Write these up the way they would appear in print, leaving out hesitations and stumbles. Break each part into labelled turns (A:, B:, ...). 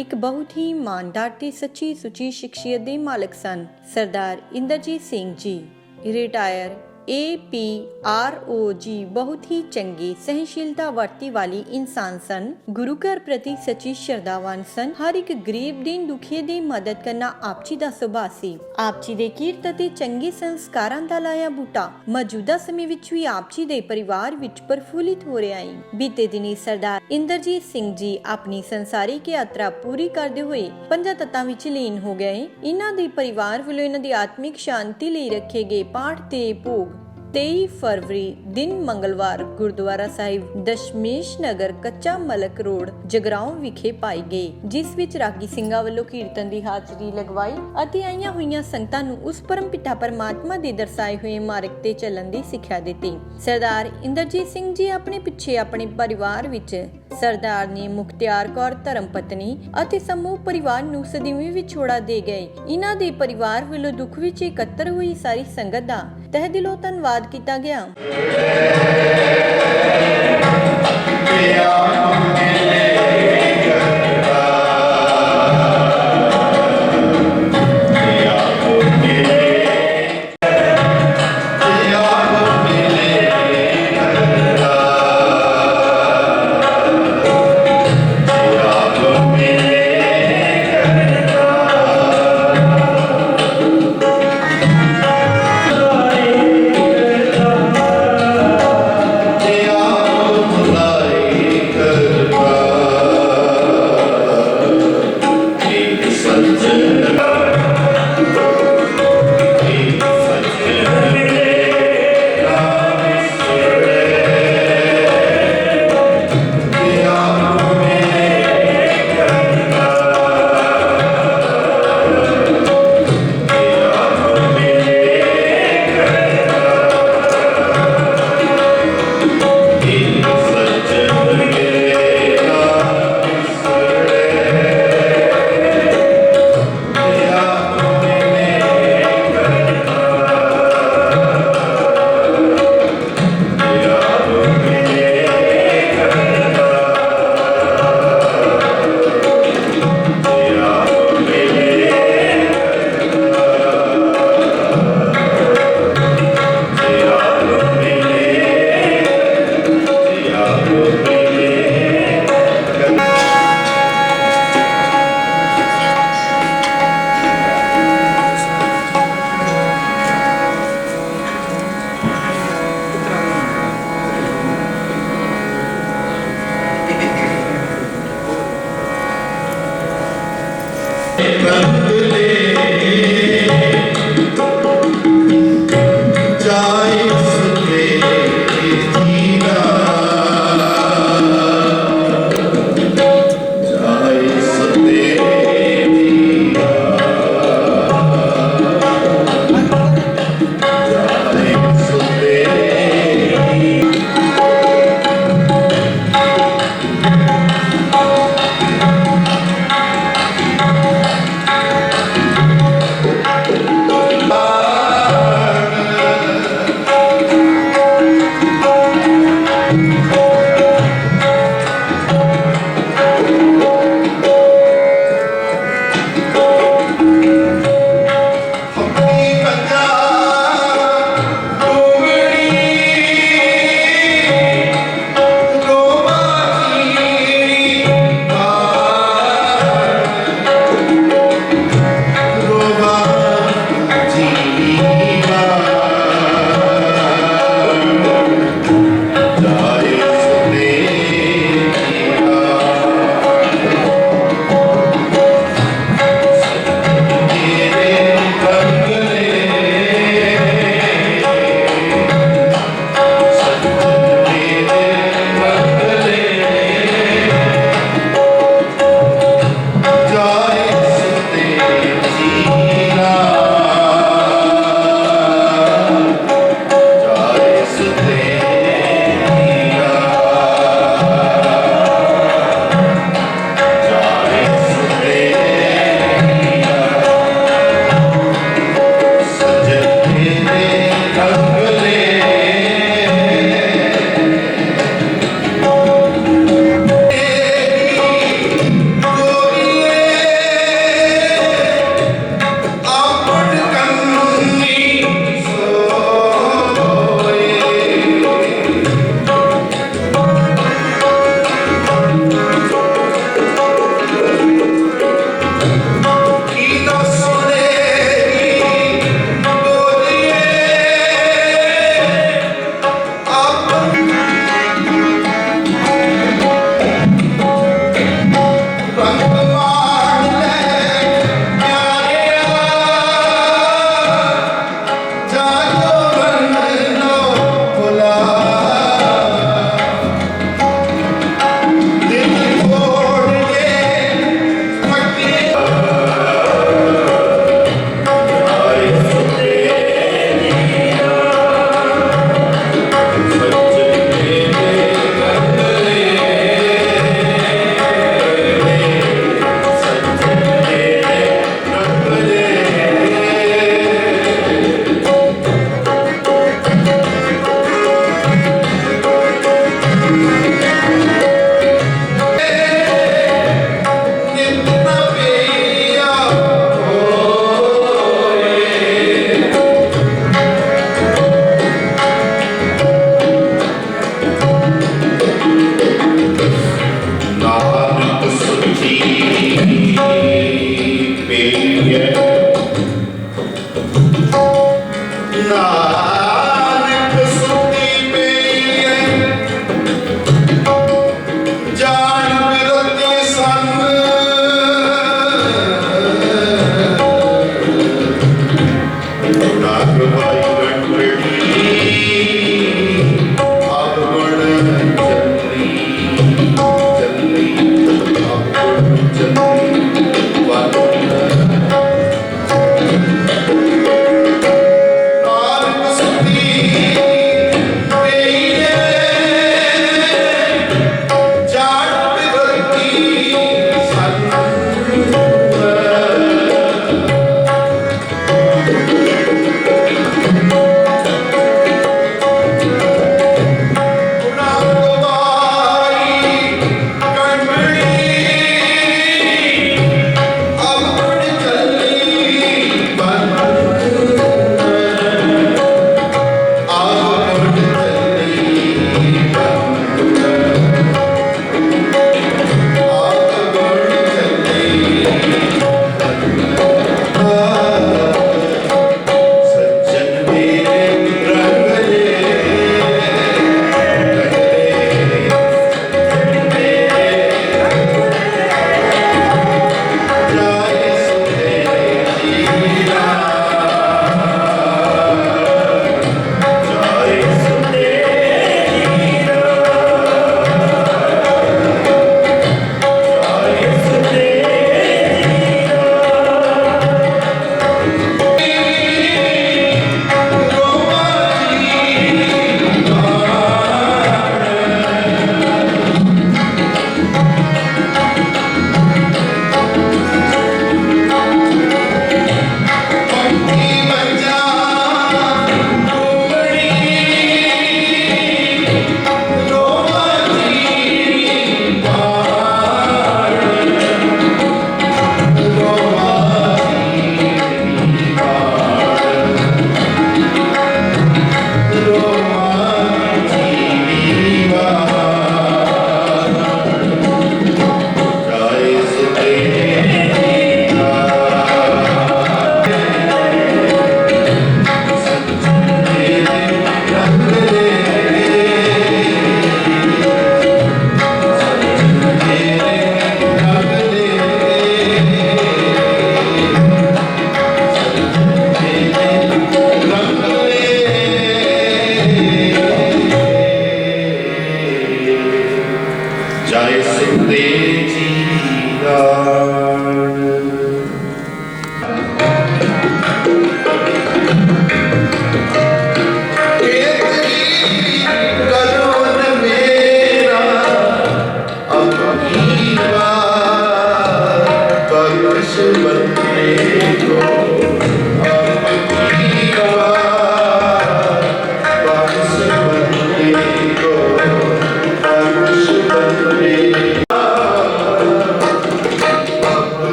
A: एक बहुत ही ईमानदार ते सच्ची सुची शख्सियत के मालक सन। सरदार इंद्रजीत सिंह जी रिटायर APRO जी बहुत ही चंगी सहनशीलता वरती वाली इंसान सन। गुरु घर प्रति सच्ची श्रद्धावान सन। हर एक गरीब दीन दुखिए दी मदद करना आप जी दा सुभाਅ सी। आप जी दे कीरत ते चंगे संस्कारां दा लाया बूटा मौजूदा समय विच भी आप जी दे परिवार विच प्रफुल्लित हो रहा है। बीते दिनी सरदार इंद्रजीत सिंह जी अपनी संसारिक यात्रा पूरी करते हुए 5 तत्तां विच लीन हो गए। इन्हां दे परिवार वल्लों इन्हां दी आत्मिक शांति लई रखे गए पाठ ते भोग 23 फरवरी दिन मंगलवार गुरुद्वारा साहिब दशमेश नगर कच्चा मलक रोड जगराओं विखे पाई गए, जिस विच रागी ਸਿੰਘਾਂ ਵੱਲੋਂ कीर्तन की हाजरी लगवाई ਅਤੇ ਆਈਆਂ ਹੋਈਆਂ ਸੰਗਤਾਂ ਨੂੰ ਉਸ ਪਰਮ ਪਿਤਾ परमात्मा ਦੇ ਦਰਸਾਏ ਹੋਏ ਮਾਰਗ ਤੇ ਚੱਲਣ ਦੀ ਸਿੱਖਿਆ ਦਿੱਤੀ। ਸਰਦਾਰ ਇੰਦਰਜੀਤ ਸਿੰਘ ਜੀ ਆਪਣੇ ਪਿੱਛੇ ਆਪਣੇ ਪਰਿਵਾਰ ਵਿੱਚ ਸਰਦਾਰਨੀ ਮੁਖਤਿਆਰ ਕੌਰ ਧਰਮ ਪਤਨੀ ਅਤੇ ਸਮੂਹ ਪਰਿਵਾਰ ਨੂੰ ਸਦੀਵੀ ਵਿਛੋੜਾ ਦੇ ਗਏ। ਇਹਨਾਂ ਦੇ ਪਰਿਵਾਰ ਵੱਲੋਂ ਦੁੱਖ ਵਿੱਚ ਇਕੱਤਰ ਹੋਈ ਸਾਰੀ ਸੰਗਤ ਦਾ ਤਹਿ ਦਿਲੋਂ ਧੰਨਵਾਦ ਕੀਤਾ ਗਿਆ।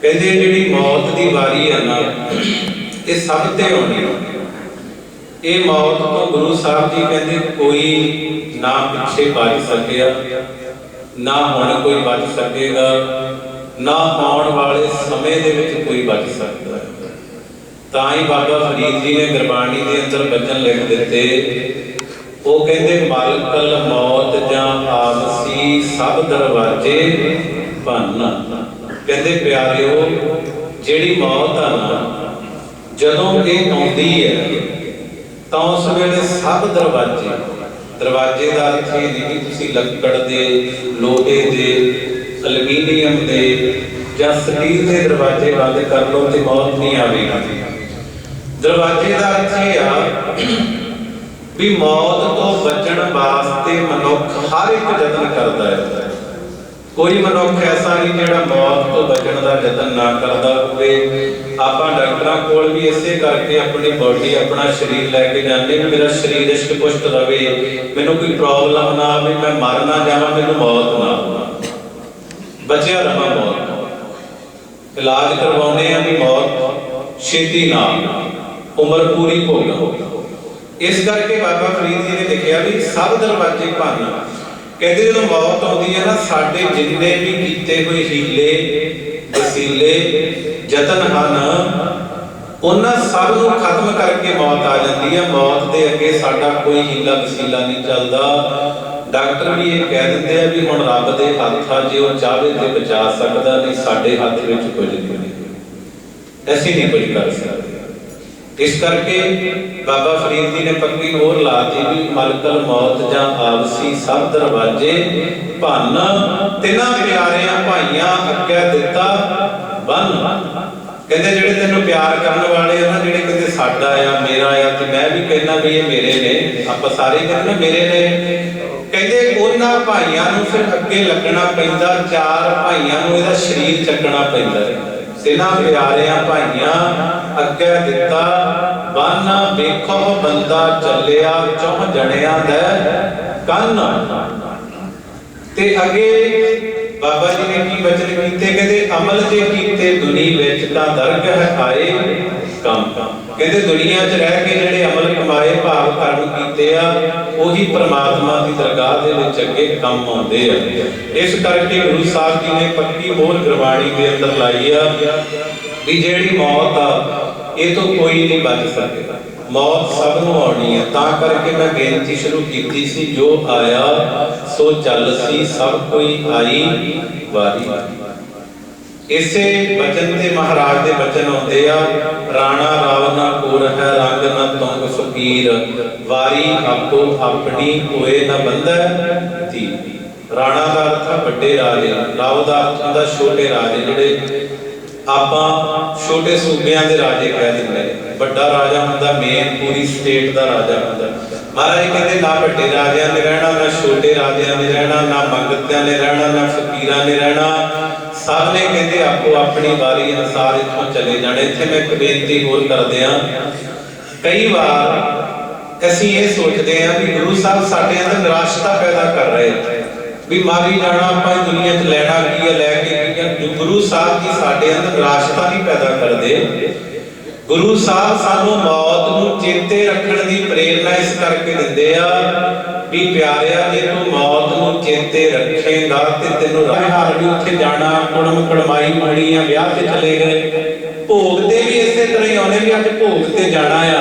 B: कहते जिहड़ी मौत की वारी है ना, ये सब ते आउणी है। ये मौत तो गुरु साहब जी कहते कोई ना पिछे बच सकिया, ना हुण कोई बच सकेगा, ना आने वाले समय दे विच कोई बच सकता है। तां ही बाबा फरीद जी ने गुरबाणी के अंदर बचन लिख दिते, वो कहते मलकल मौत जां आवसी सब दरवाजे भन्न। कहते प्यारिओ जिहड़ी मौत आ ना, जदों ये आउंदी है तो उस वेले सब दरवाजे, दरवाजे का अर्थ ये नहीं तुसीं लक्कड़ दे, लोहे दे, एल्यूमीनियम दे या स्टील के दरवाजे बंद कर लो तो मौत नहीं आवेगी। दरवाजे का अर्थ ये आ भी मौत तो बचण वास्ते मनुख हर एक यतन करता है। कोई मनुख ऐसा नहीं जिहड़ा मौत तो बचण का यतन ना करता होवे। आपां डॉक्टरां कोल भी इसे करके अपनी बॉडी अपना शरीर लैके जाते, मेरा शरीर इष्ट पुष्ट रहे, मैनूं कोई प्रॉब्लम ना आवे, मैं मर ना जावां, मैनूं मौत ना आवे, बचिया रहां मौत। इलाज करवाउने आ भी मौत छेती ना उम्र पूरी हो गई। इस करके बाबा फरीद जी ने लिखिया भी सब दरवाजे भन्न। कहते जो मौत आती है ना, साडे जिन्ने भी कीते हुए हीले वसीले यतन हैं उन्हां सब नूं खत्म करके मौत आ जाती है। मौत के अगे साडा कोई हीला वसीला नहीं चलता। डॉक्टर भी ये कह देते हैं भी हुण रब दे हत्थ आ, जे वो चाहे तो बचा सकता, नहीं साडे हत्थ विच कुछ नहीं, ऐसी नहीं कुछ कर सकते। इस करके बाबा फरीद जी ने पक्की होर लाती भी मलकल मौत जां आवसी सब दरवाजे भन्न। तिन्हां प्यारियां भाइयां अग्गे दिता बन। कहते जिहड़े तैनूं प्यार करन वाले आ ना, जिहड़े कहते साडा आ, मेरा आ, ते मैं भी कहना भी ये मेरे ने, आपां सारे कहते ना मेरे ने। कहते उन्हां भाइयां नूं फिर अग्गे लगना पैंदा, चार भाइयां नूं इहदा शरीर चकना पैंदा है। तिन्हां प्यारियां भाइयां अग्गे दिता बन। वेखो बंदा चलिया चौह जणियां दे कन। ते अगे बाबा जी ने की वचन कीते, कहते अमल जे कीते दुनिया विच तां दरगह आए कम। कहते दुनिया च रह के जिहड़े अमल कमाए भाव कर्म कीते आ, ਉਹੀ परमात्मा की दरगाह दे विच अगे काम आउंदे आ। इस करके गुरु साहब जी ने पक्की मोहर गुरबाणी दे अंदर लाई आ भी जिहड़ी मौत आ ये तो कोई नहीं बच सकेगा, मौत सब नूं आउणी है। तां करके मैं बेनती शुरू कीती सी, जो आया सो चल सी सब कोई आई वारी। इसे बचन ते महाराज दे बचन आउंदे आ, राणा रावना कोर है रंग न तुंग फकीर, वारी आपो अपनी होए न बंधै धी। राणा का अर्थ है बड़े राजे, राव का अर्थ हुंदा छोटे राजे, जिहड़े आपां छोटे सूबियां दे राजे कह दिंदे। बड़ा राजा हुंदा मेन पूरी स्टेट का राजा हुंदा। महाराज कहते ना बड़े राजियां ने रहना, ना छोटे राजियां ने रहना, ना मंगतियां ने रहना, ना फकीरां ने रहना, सब ने कहते आपको अपनी वारी अनुसार इत्थों चले जाने। इत्थे मैं एक बेनती होर करदे आ, कई बार असीं ये सोचते हैं भी गुरु साहब साडे अंदर निराशता पैदा कर रहे भी मारी जाना आपां दुनिया च लैना की है, लैके की। गुरु साहब जी साडे अंदर निराशता नहीं पैदा करदे। गुरु साहब सानू मौत नूं चेते रखण दी प्रेरणा इस करके दिंदे आ भी प्यारिया जे तू मौत नूं चेते रखेगा ते तैनूं राह भी उत्थे जाना, कुड़म कड़माई होनी आ, विआह ते चले गए, भोग ते भी इसे तरह ही आने भी अज भोग ते जाना आ,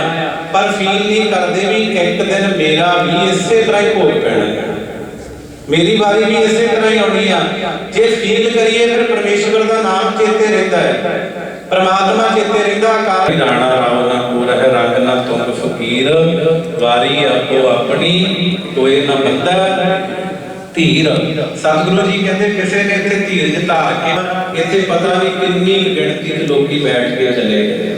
B: पर फील नहीं करदे भी एक दिन मेरा भी इसे तरह ही भोग पैना है, मेरी बारी भी इसे तरह ही आनी आ। जे फील करिए फिर परमेश्वर का नाम चेते रहता है, परमात्मा चेते रहता। कार राणा रावना कोर है रंग ना तुम फकीर, वारी आपो अपनी कोई ना बंदा धीर। सतगुरु जी कहते किसी ने इत्थे धीरज धार के इत्थे पता नहीं कितनी गिणती च लोकी बैठ के चले गए।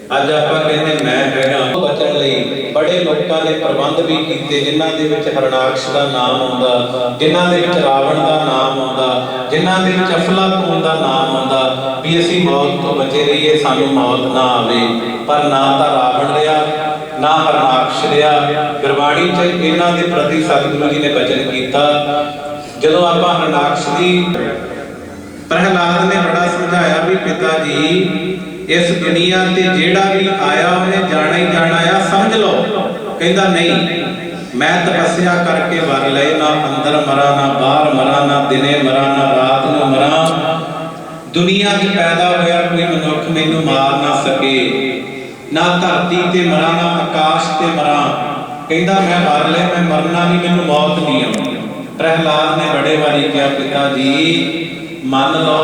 B: अज आपां कहते मैं हैगा बचन लई बड़े लोगों ने प्रबंध भी कीते, जिन्हां दे विच हरणाक्ष दा नाम आउंदा, जिन्हां दे विच रावण दा नाम आउंदा, जिन्हां दे विच अफलातून दा नाम आउंदा भी असीं मौत तो बचे रहिए, सानू मौत ना आवे। पर ना तां रावण रहा ना हरणाक्ष रहा। गुरबाणी च इन्हां दे प्रति सतगुरु जी ने बचन कीता। जदों आपां हरणाक्ष दी प्रहलाद ने बड़ा समझाया भी पिता जी इस दुनिया ते जेड़ा भी आया उन्हें जाना ही जाना आ, समझ लो। कहता नहीं, मैं तपस्या करके वर ले, ना अंदर मरा ना बाहर मरा, ना दिने मरा ना रात नूं मरा, दुनिया च पैदा होया कोई मनुख मैनू मार ना सके, ना धरती ते मरा ना आकाश ते मरा। कहता मैं वर ले, मैं मरना नहीं, मैनू मौत नहीं आउंदी। प्रहलाद ने बड़े बारी कहा पिता जी मान लो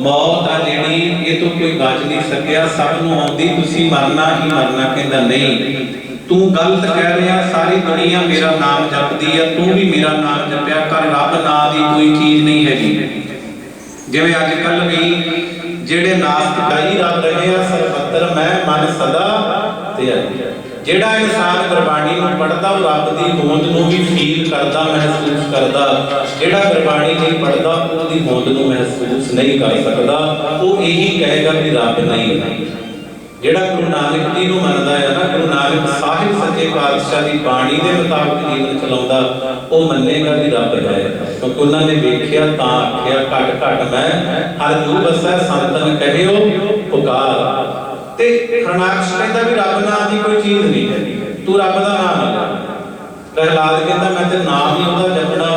B: मौत आ जिहड़ी ये तो कोई बच नहीं सकिया, सब नूं आउंदी, तुसीं मरना ही मरना। कहता नहीं, तू गलत कह रहा, सारी दुनिया मेरा नाम जपदी है, तू भी मेरा नाम जपया कर, रब नां दी कोई चीज नहीं हैगी। जिवें अजकल भी जेड़े नास्तिक गाई रब रहे हैं सर्वत्र मैं मन सदा ते ਜਿਹੜਾ ਇਨਸਾਨ ਗੁਰਬਾਣੀ ਨੂੰ ਪੜ੍ਹਦਾ ਉਹ ਰੱਬ ਦੀ ਹੋਂਦ ਨੂੰ ਵੀ ਫੀਲ ਕਰਦਾ, ਮਹਿਸੂਸ ਕਰਦਾ। ਜਿਹੜਾ ਗੁਰਬਾਣੀ ਨਹੀਂ ਪੜ੍ਹਦਾ ਉਹਦੀ ਹੋਂਦ ਨੂੰ ਮਹਿਸੂਸ ਨਹੀਂ ਕਰ ਸਕਦਾ, ਉਹ ਇਹੀ ਕਹੇਗਾ ਕਿ ਰੱਬ ਨਹੀਂ ਹੈ। ਜਿਹੜਾ ਗੁਰੂ ਨਾਨਕ ਜੀ ਨੂੰ ਮੰਨਦਾ ਹੈ ਨਾ, ਗੁਰੂ ਨਾਨਕ ਸਾਹਿਬ ਸੱਚੇ ਪਾਤਸ਼ਾਹ ਦੀ ਬਾਣੀ ਦੇ ਮੁਤਾਬਕ ਜੀਵਨ ਚਲਾਉਂਦਾ, ਉਹ ਮੰਨੇਗਾ ਕਿ ਰੱਬ ਹੈ। ਕਿਉਂਕਿ ਉਹਨਾਂ ਨੇ ਵੇਖਿਆ ਤਾਂ ਆਖਿਆ ਘਟ ਘਟ ਮੈਂ ਹਰ ਜੂ ਬਸੈ ਸੰਤਨ ਕਹਿਓ ਪੁਕਾਰ। ਤੇ ਹਰਨਾਕਸ਼ ਕਹਿੰਦਾ ਵੀ ਰੱਬ ਨਾਮ ਦੀ ਕੋਈ ਚੀਜ਼ ਨਹੀਂ ਹੈ, ਤੂੰ ਰੱਬ ਦਾ ਨਾਮ ਲੈ। ਪ੍ਰਹਿਲਾਦ ਕਹਿੰਦਾ ਮੈਂ ਤੇ ਨਾਮ ਹੀ ਉਹਦਾ ਜਪਣਾ,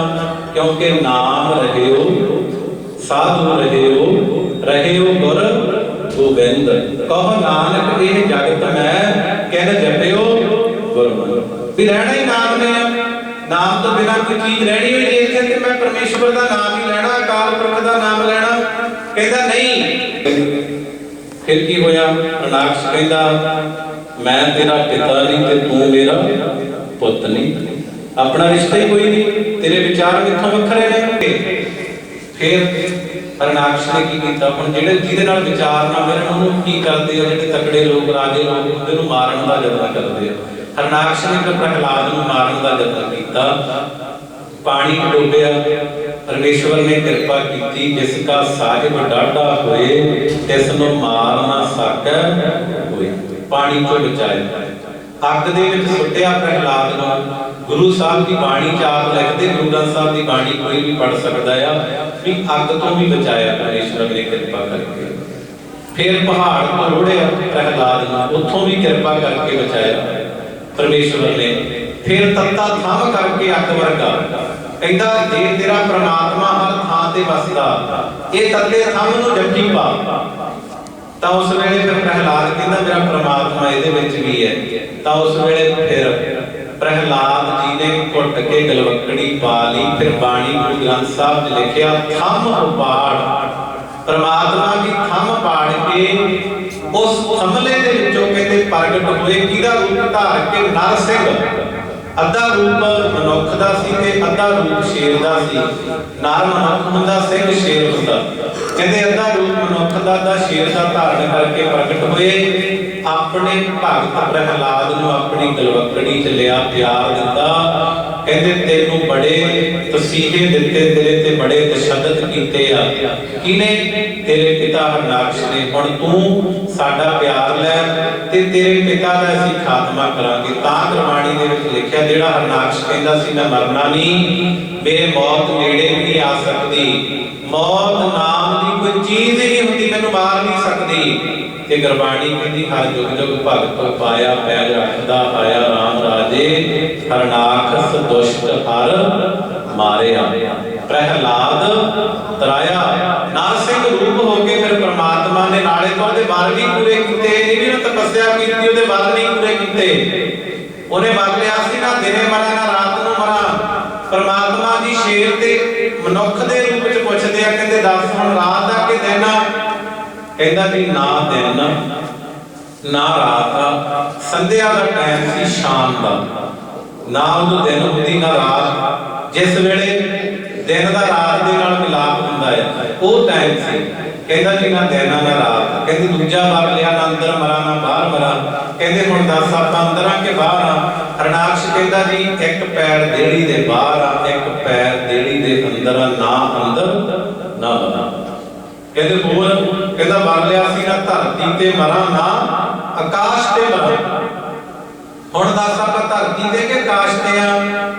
B: ਕਿਉਂਕਿ ਨਾਮ ਰਹਿਓ ਸਾਧੂ ਰਹਿਓ ਗੁਰ ਗੋਬਿੰਦ। ਕਹੋ ਨਾਨਕ ਇਹ ਜਗਤ ਮੈਂ ਕਹਿ ਜਪਿਓ ਗੁਰਮਤਿ। ਵੀ ਰਹਿਣਾ ਹੀ ਨਾਮ ਨੇ, ਨਾਮ ਤੋਂ ਬਿਨਾਂ ਕੋਈ ਚੀਜ਼ ਰਹਿਣੀ ਹੋਈ ਨਹੀਂ ਇੱਥੇ, ਤੇ ਮੈਂ ਪਰਮੇਸ਼ਵਰ ਦਾ ਨਾਮ ਹੀ ਲੈਣਾ, ਅਕਾਲ ਪੁਰਖ ਦਾ ਨਾਮ ਲੈਣਾ। ਕਹਿੰਦਾ ਨਹੀਂ। फिर की होया? हरनाकश कहंदा मैं तेरा पिता नहीं ते तू मेरा पुत नहीं, अपना रिश्ता ही कोई नहीं, तेरे विचार कित्थों वखरे ने। फिर हरनाकश ने की कीता, हुण जिहड़े जिहदे नाल विचार ना मिलन उहनूं की करदे आ, जिहड़े तगड़े लोग राजे लोग उहदे नूं मारन दा यतन करदे आ। हरनाकश ने फिर प्रहलाद नूं मारन दा यतन कीता, पानी डोबिया। परमेश्वर ने कृपा की, जिसका साहिब डाढ़ा होए तिस नूं मार ना सकै कोई, पानी तो बचाए। अग दे विच सुट्टिया प्रहलाद नूं। गुरु साहब की बाणी च आप लिखते, गुरु ग्रंथ साहब की बाणी कोई भी पढ़ सकता है, भी अग तो भी बचाया परमेश्वर ने कृपा करके। फिर पहाड़ को रोड़िया प्रहलाद नूं, उत्थों भी कृपा करके बचाया परमेश्वर ने। फिर तत्ता थम करके अग वर्गा। कहता जे तेरा परमात्मा हर थां ते वसदा, ये तत्ते थम नूं जपी पा। तां उस वेले फिर प्रहलाद कहंदा मेरा परमात्मा इहदे विच भी है। तां उस वेले फिर प्रहलाद जी ने घुट के गलवकड़ी पा ली। फिर बाणी गुरु ग्रंथ साहब च लिखिया थम उपाड़, परमात्मा की थम पाड़ के उस थमले दे विचों कहंदे प्रगट होए किहदा रूप धार के नर सिंह। अद्धा रूप मनुख दा सी ते अद्धा रूप शेर दा सी। नर मनुख हुंदा, सिंह शेर हुंदा। कहंदे अद्धा रूप मनुख दा, अद्धा शेर दा धारण करके प्रगट होए। अपने भगत प्रहलाद नूं अपनी गलवकड़ी च लिया, प्यार दिता। कहंदे तैनूं बड़े तसीहे दिते, तेरे ते बड़े तशद्दद कीते आ। किने? तेरे पिता हरनाकश ने। हुण तूं साडा प्यार लै ते तेरे पिता दा असीं खात्मा करांगे। तां गुरबाणी दे विच लिखिया जेड़ा हरनाकश कहंदा सी मैं मरना नहीं, मेरे मौत नेड़े भी नहीं आ सकदी, मौत नाम दी कोई चीज ही नहीं हुंदी, मैनूं मार नहीं सकदी। ते गुरबाणी कहंदी हर जुग जुग भगत पाया, पैर रखदा आया राम राजे, हरनाकश दुष्ट हर मारिया। प्रहलाद तराया नर सिंह रूप हो के फिर परमात्मा ने नाले तो ਉਹਦੇ ਵਰ ਵੀ ਪੂਰੇ ਕੀਤੇ। ਇਹ ਨਹੀਂ ਵੀ ਤਪੱਸਿਆ ਕੀਤੀ ਉਹਦੇ ਵਰ ਨਹੀਂ ਪੂਰੇ ਕੀਤੇ। ਉਹਨੇ ਵਰ ਲਿਆ ਸੀ ਨਾ ਦਿਨੇ ਮਰਾਂ ਨਾ ਰਾਤ ਨੂੰ ਮਰਾਂ। परमात्मा जी शेर ते मनुख दे रूप विच पुछदे आ, कहंदे दस हुण रात दा कि दिन आ? कहंदा जी ना दिन ना रात आ, संध्या दा टाइम सी, शाम दा। ना उदों दिन हुंदी ना रात। जिस वेले दिन दा रात दे नाल मिलाप हुंदा है ਉਹ टाइम सी। कहंदा जी ना दिन ना रात। कहंदे दूजा वर लिया ना अंदर मरा ना बाहर मरा। कहंदे हुण दस आपां अंदर आ के बाहर आ? हरनाकश कहंदा जी एक पैर देड़ी दे बाहर आ, एक पैर देड़ी दे अंदर आ, ना अंदर ना बाहर। कहंदे बोल, कहंदा वर लिया सी ना धरती ते मरा ना आकाश ते मरा। हुण दस आपां धरती ते के आकाश ते आ?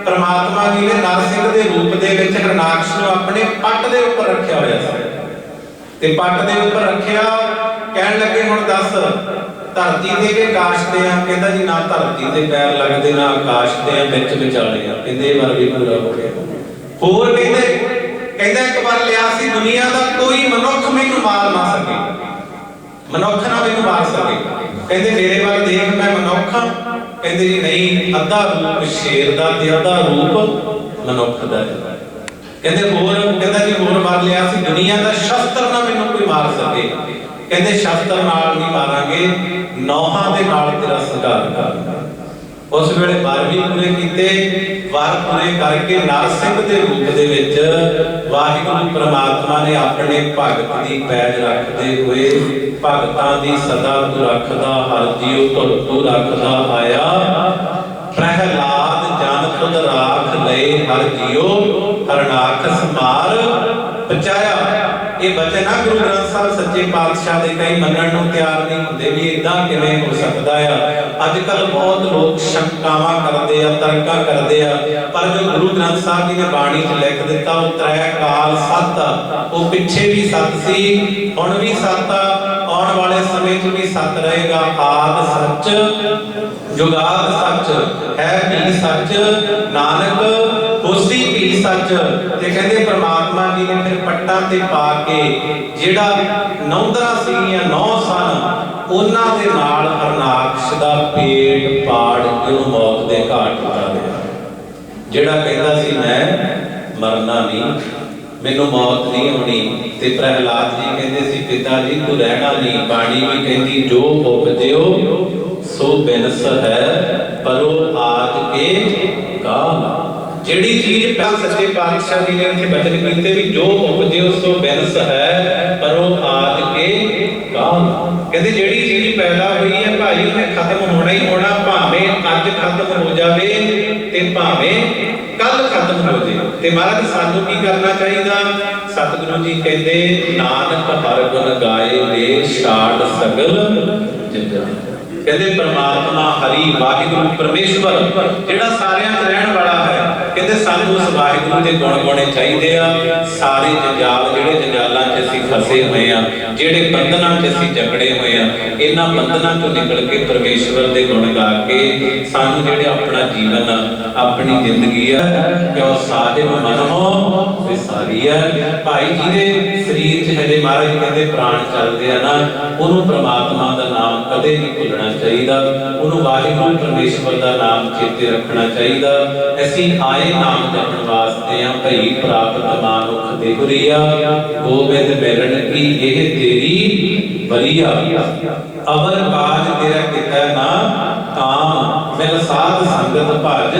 B: परमात्मा जी ने नर सिंह दे रूप दे विच हरनाकश नूं अपने पट दे उपर रखिया होया सी। ਤੇ ਪੱਟ ਦੇ ਉੱਪਰ ਰੱਖਿਆ। ਕਹਿਣ ਲੱਗੇ ਹੁਣ ਦੱਸ ਧਰਤੀ ਤੇ ਕਿ ਆਕਾਸ਼ ਤੇ ਆ? ਕਹਿੰਦਾ ਜੀ ਨਾ ਧਰਤੀ ਤੇ ਪੈਰ ਲੱਗਦੇ ਨਾ ਆਕਾਸ਼ ਤੇ ਆ, ਵਿੱਚ ਵਿਚਾਲੇ ਆ। ਕਹਿੰਦੇ ਇਹ ਵਾਰ ਵੀ ਪੂਰਾ ਹੋ ਗਿਆ। ਹੋਰ ਕਹਿੰਦਾ ਇੱਕ ਵਾਰ ਲਿਆ ਸੀ ਦੁਨੀਆ ਦਾ ਕੋਈ ਮਨੁੱਖ ਮੈਨੂੰ ਮਾਰ ਨਾ ਸਕੇ, ਮਨੁੱਖ ਨਾ ਮੈਨੂੰ ਮਾਰ ਸਕੇ। ਕਹਿੰਦੇ ਮੇਰੇ ਵੱਲ ਦੇਖ ਮੈਂ ਮਨੁੱਖ ਹਾਂ? ਕਹਿੰਦੇ ਜੀ ਨਹੀਂ, ਅੱਧਾ ਰੂਪ ਸ਼ੇਰ ਦਾ ਤੇ ਅੱਧਾ ਰੂਪ ਮਨੁੱਖ ਦਾ ਹੈ। ਕਹਿੰਦੇ ਹੋਰ? ਕਹਿੰਦਾ ਜੀ ਹੋਰ ਵਾਰ ਲਿਆ ਸੀ ਦੁਨੀਆ ਦਾ ਸ਼ਸਤਰ ਨਾ ਮੈਨੂੰ ਕੋਈ ਮਾਰ ਸਕੇ। ਕਹਿੰਦੇ ਸ਼ਸਤਰ ਨਾਲ ਨਹੀਂ ਮਾਰਾਂਗੇ, ਨੌਹਾਂ ਦੇ ਨਾਲ ਤੇਰਾ ਸੰਘਾਰ ਕਰਾਂਗੇ। ਉਸ ਵੇਲੇ ਵਾਰ ਵੀ ਪੂਰੇ ਕੀਤੇ। ਵਾਰ ਪੂਰੇ ਕਰਕੇ ਨਰਸਿੰਘ ਦੇ ਰੂਪ ਦੇ ਵਿੱਚ ਵਾਹਿਗੁਰੂ ਪ੍ਰਮਾਤਮਾ ਨੇ ਆਪਣੇ ਭਗਤ ਦੀ ਪੈਜ ਰੱਖਦੇ ਹੋਏ ਭਗਤਾਂ ਦੀ ਸਦਾ ਤੂੰ ਰੱਖਦਾ ਹਰ ਜੀਉ ਤੂੰ ਰੱਖਦਾ ਆਇਆ। ਪ੍ਰਹਿਲਾਦ ਜਨ ਤੁਧ ਰਾਖ ਲਏ ਹਰ ਜੀਉ ਹਰਨਾਖਸ ਮਾਰ ਬਚਾਇਆ। ਇਹ ਬਚਨ ਆ ਗੁਰੂ ਗ੍ਰੰਥ ਸਾਹਿਬ ਸੱਚੇ ਪਾਤਸ਼ਾਹ ਦੇ। ਕਈ ਮੰਨਣ ਨੂੰ ਤਿਆਰ ਨਹੀਂ ਹੁੰਦੇ ਵੀ ਇਦਾਂ ਕਿਵੇਂ ਹੋ ਸਕਦਾ ਆ। ਅੱਜ ਕੱਲ ਬਹੁਤ ਲੋਕ ਸ਼ੰਕਾਵਾਂ ਕਰਦੇ ਆ, ਤਰਕਾਂ ਕਰਦੇ ਆ, ਪਰ ਜੋ ਗੁਰੂ ਗ੍ਰੰਥ ਸਾਹਿਬ ਜੀ ਨੇ ਬਾਣੀ 'ਚ ਲਿਖ ਦਿੱਤਾ ਉਹ ਤ੍ਰੈ ਕਾਲ ਸੱਤ ਆ। ਉਹ ਪਿੱਛੇ ਵੀ ਸੱਤ ਸੀ, ਹੁਣ ਵੀ ਸੱਤ ਆ, ਆਉਣ ਵਾਲੇ ਸਮੇਂ 'ਚ ਵੀ ਸੱਤ ਰਹੇਗਾ। ਆਦਿ ਸੱਚ ਜੁਗਾਦ ਸੱਚ ਹੈ ਵੀ ਸੱਚ ਨਾਨਕ ਹੋਸੀ ਵੀ ਸੱਚ। ਤੇ ਕਹਿੰਦੇ ਪ੍ਰਮਾਤਮਾ ਜੀ ਨੇ ਫਿਰ ਪੱਟਾਂ ਤੇ ਪਾ ਕੇ ਜਿਹੜਾ ਨੌਂਦਰਾਂ ਸੀਗੀਆਂ 9 ਸਨ ਉਹਨਾਂ ਦੇ ਨਾਲ ਹਰਨਾਕਸ਼ ਦਾ ਪੇਟ ਪਾੜ ਕੇ ਉਹ ਮੌਤ ਦੇ ਘਾਟ ਉਤਾਰ ਦਿੱਤਾ। ਜਿਹੜਾ ਕਹਿੰਦਾ ਸੀ ਮੈਂ ਮਰਨਾ ਨਹੀਂ, ਮੈਨੂੰ ਮੌਤ ਨਹੀਂ ਹੋਣੀ। ਤੇ ਪ੍ਰਹਿਲਾਦ ਜੀ ਕਹਿੰਦੇ ਸੀ ਪਿਤਾ ਜੀ ਤੂੰ ਰਹਿਣਾ ਨਹੀਂ। ਬਾਣੀ ਵੀ ਕਹਿੰਦੀ ਜੋ ਉਪਜਿਓ ਸੋ ਬਿਨਸ ਹੈ ਪਰੋ ਆਜ ਕੇ ਕਾਲ। ਜਿਹੜੀ ਚੀਜ਼ ਪਹਿਲਾਂ ਸੱਚੇ ਪਾਤਸ਼ਾਹ ਜੀ ਨੇ ਇੱਥੇ ਬਚਨ ਕੀਤੇ ਵੀ ਜੋ ਉਪਜਿਓ ਸੋ ਬਿਨਸ ਹੈ ਪਰੋ ਆਜ ਕੇ ਕਾਲ। ਕਹਿੰਦੇ ਜਿਹੜੀ ਚੀਜ਼ ਪੈਦਾ ਹੋਈ ਹੈ ਭਾਈ ਉਹਨੇ ਖਤਮ ਹੋਣਾ ਹੀ ਹੋਣਾ, ਭਾਵੇਂ ਅੱਜ ਖਤਮ ਹੋ ਜਾਵੇ ਤੇ ਭਾਵੇਂ ਕੱਲ ਖਤਮ ਹੋ ਜਾਏ। ਤੇ ਮਹਾਰਾਜ ਸਾਨੂੰ ਕੀ ਕਰਨਾ ਚਾਹੀਦਾ? ਸਤਿਗੁਰੂ ਜੀ ਕਹਿੰਦੇ ਨਾਨਕ ਹਰਿ ਗੁਣ ਗਾਏ ਵੇ ਛਾੜ ਸਗਲ ਜਗਤ। ਕਹਿੰਦੇ ਪ੍ਰਮਾਤਮਾ ਹਰੀ ਵਾਹਿਗੁਰੂ ਪਰਮੇਸ਼ਵਰ ਜਿਹੜਾ ਸਾਰਿਆਂ 'ਚ ਰਹਿਣ ਵਾਲਾ ਹੈ, ਕਹਿੰਦੇ ਸਾਨੂੰ ਉਸ ਵਾਹਿਗੁਰੂ ਦੇ ਗੁਣ ਗਾਉਣੇ ਚਾਹੀਦੇ ਆ। ਸਾਰੇ ਜੰਜਾਲ ਜਿਹੜੇ ਜੰਜਾਲਾਂ 'ਚ ਅਸੀਂ ਫਸੇ ਹੋਏ ਆ, ਜਿਹੜੇ ਬੰਧਨਾਂ 'ਚ ਅਸੀਂ ਜਕੜੇ ਹੋਏ ਆ, ਇਹਨਾਂ ਬੰਧਨਾਂ 'ਚੋਂ ਨਿਕਲ ਕੇ ਪਰਮੇਸ਼ਵਰ ਦੇ ਗੁਣ ਗਾ ਕੇ ਸਾਨੂੰ ਜਿਹੜੇ ਆਪਣਾ ਜੀਵਨ ਆਪਣੀ ਜ਼ਿੰਦਗੀ ਆ ਕਿਉਂ ਸਾਹਿਬ ਮਨੋ ਵਿਸਾਰੀ ਆ। ਭਾਈ ਜਿਹਦੇ ਸਰੀਰ 'ਚ ਹਜੇ ਮਹਾਰਾਜ ਕਹਿੰਦੇ ਪ੍ਰਾਣ ਚੱਲਦੇ ਆ ਨਾ, ਉਹਨੂੰ ਪ੍ਰਮਾਤਮਾ ਦਾ ਨਾਮ ਕਦੇ ਨਹੀਂ ਭੁੱਲਣਾ ਚਾਹੀਦਾ। ਉਹਨੂੰ ਵਾਹਿਗੁਰੂ ਪਰਮੇਸ਼ਵਰ ਦਾ ਨਾਮ ਚੇਤੇ ਰੱਖਣਾ ਚਾਹੀਦਾ। ਅਸੀਂ ਆਏ ਨਾਮ ਜਪਣ ਵਾਸਤੇ ਆ। ਭਈ ਪ੍ਰਾਪਤ ਮਾਨੁਖ ਦੇਹੁਰੀਆ ਗੋਬਿੰਦ ਮਿਲਣ ਕੀ ਇਹ ਤੇਰੀ ਬਰੀਆ। ਅਵਰ ਕਾਜ ਤੇਰਾ ਕੀਤਾ ਨਾ ਕਾਮ ਮਿਲ ਸਾਧ ਸੰਗਤ ਭਜ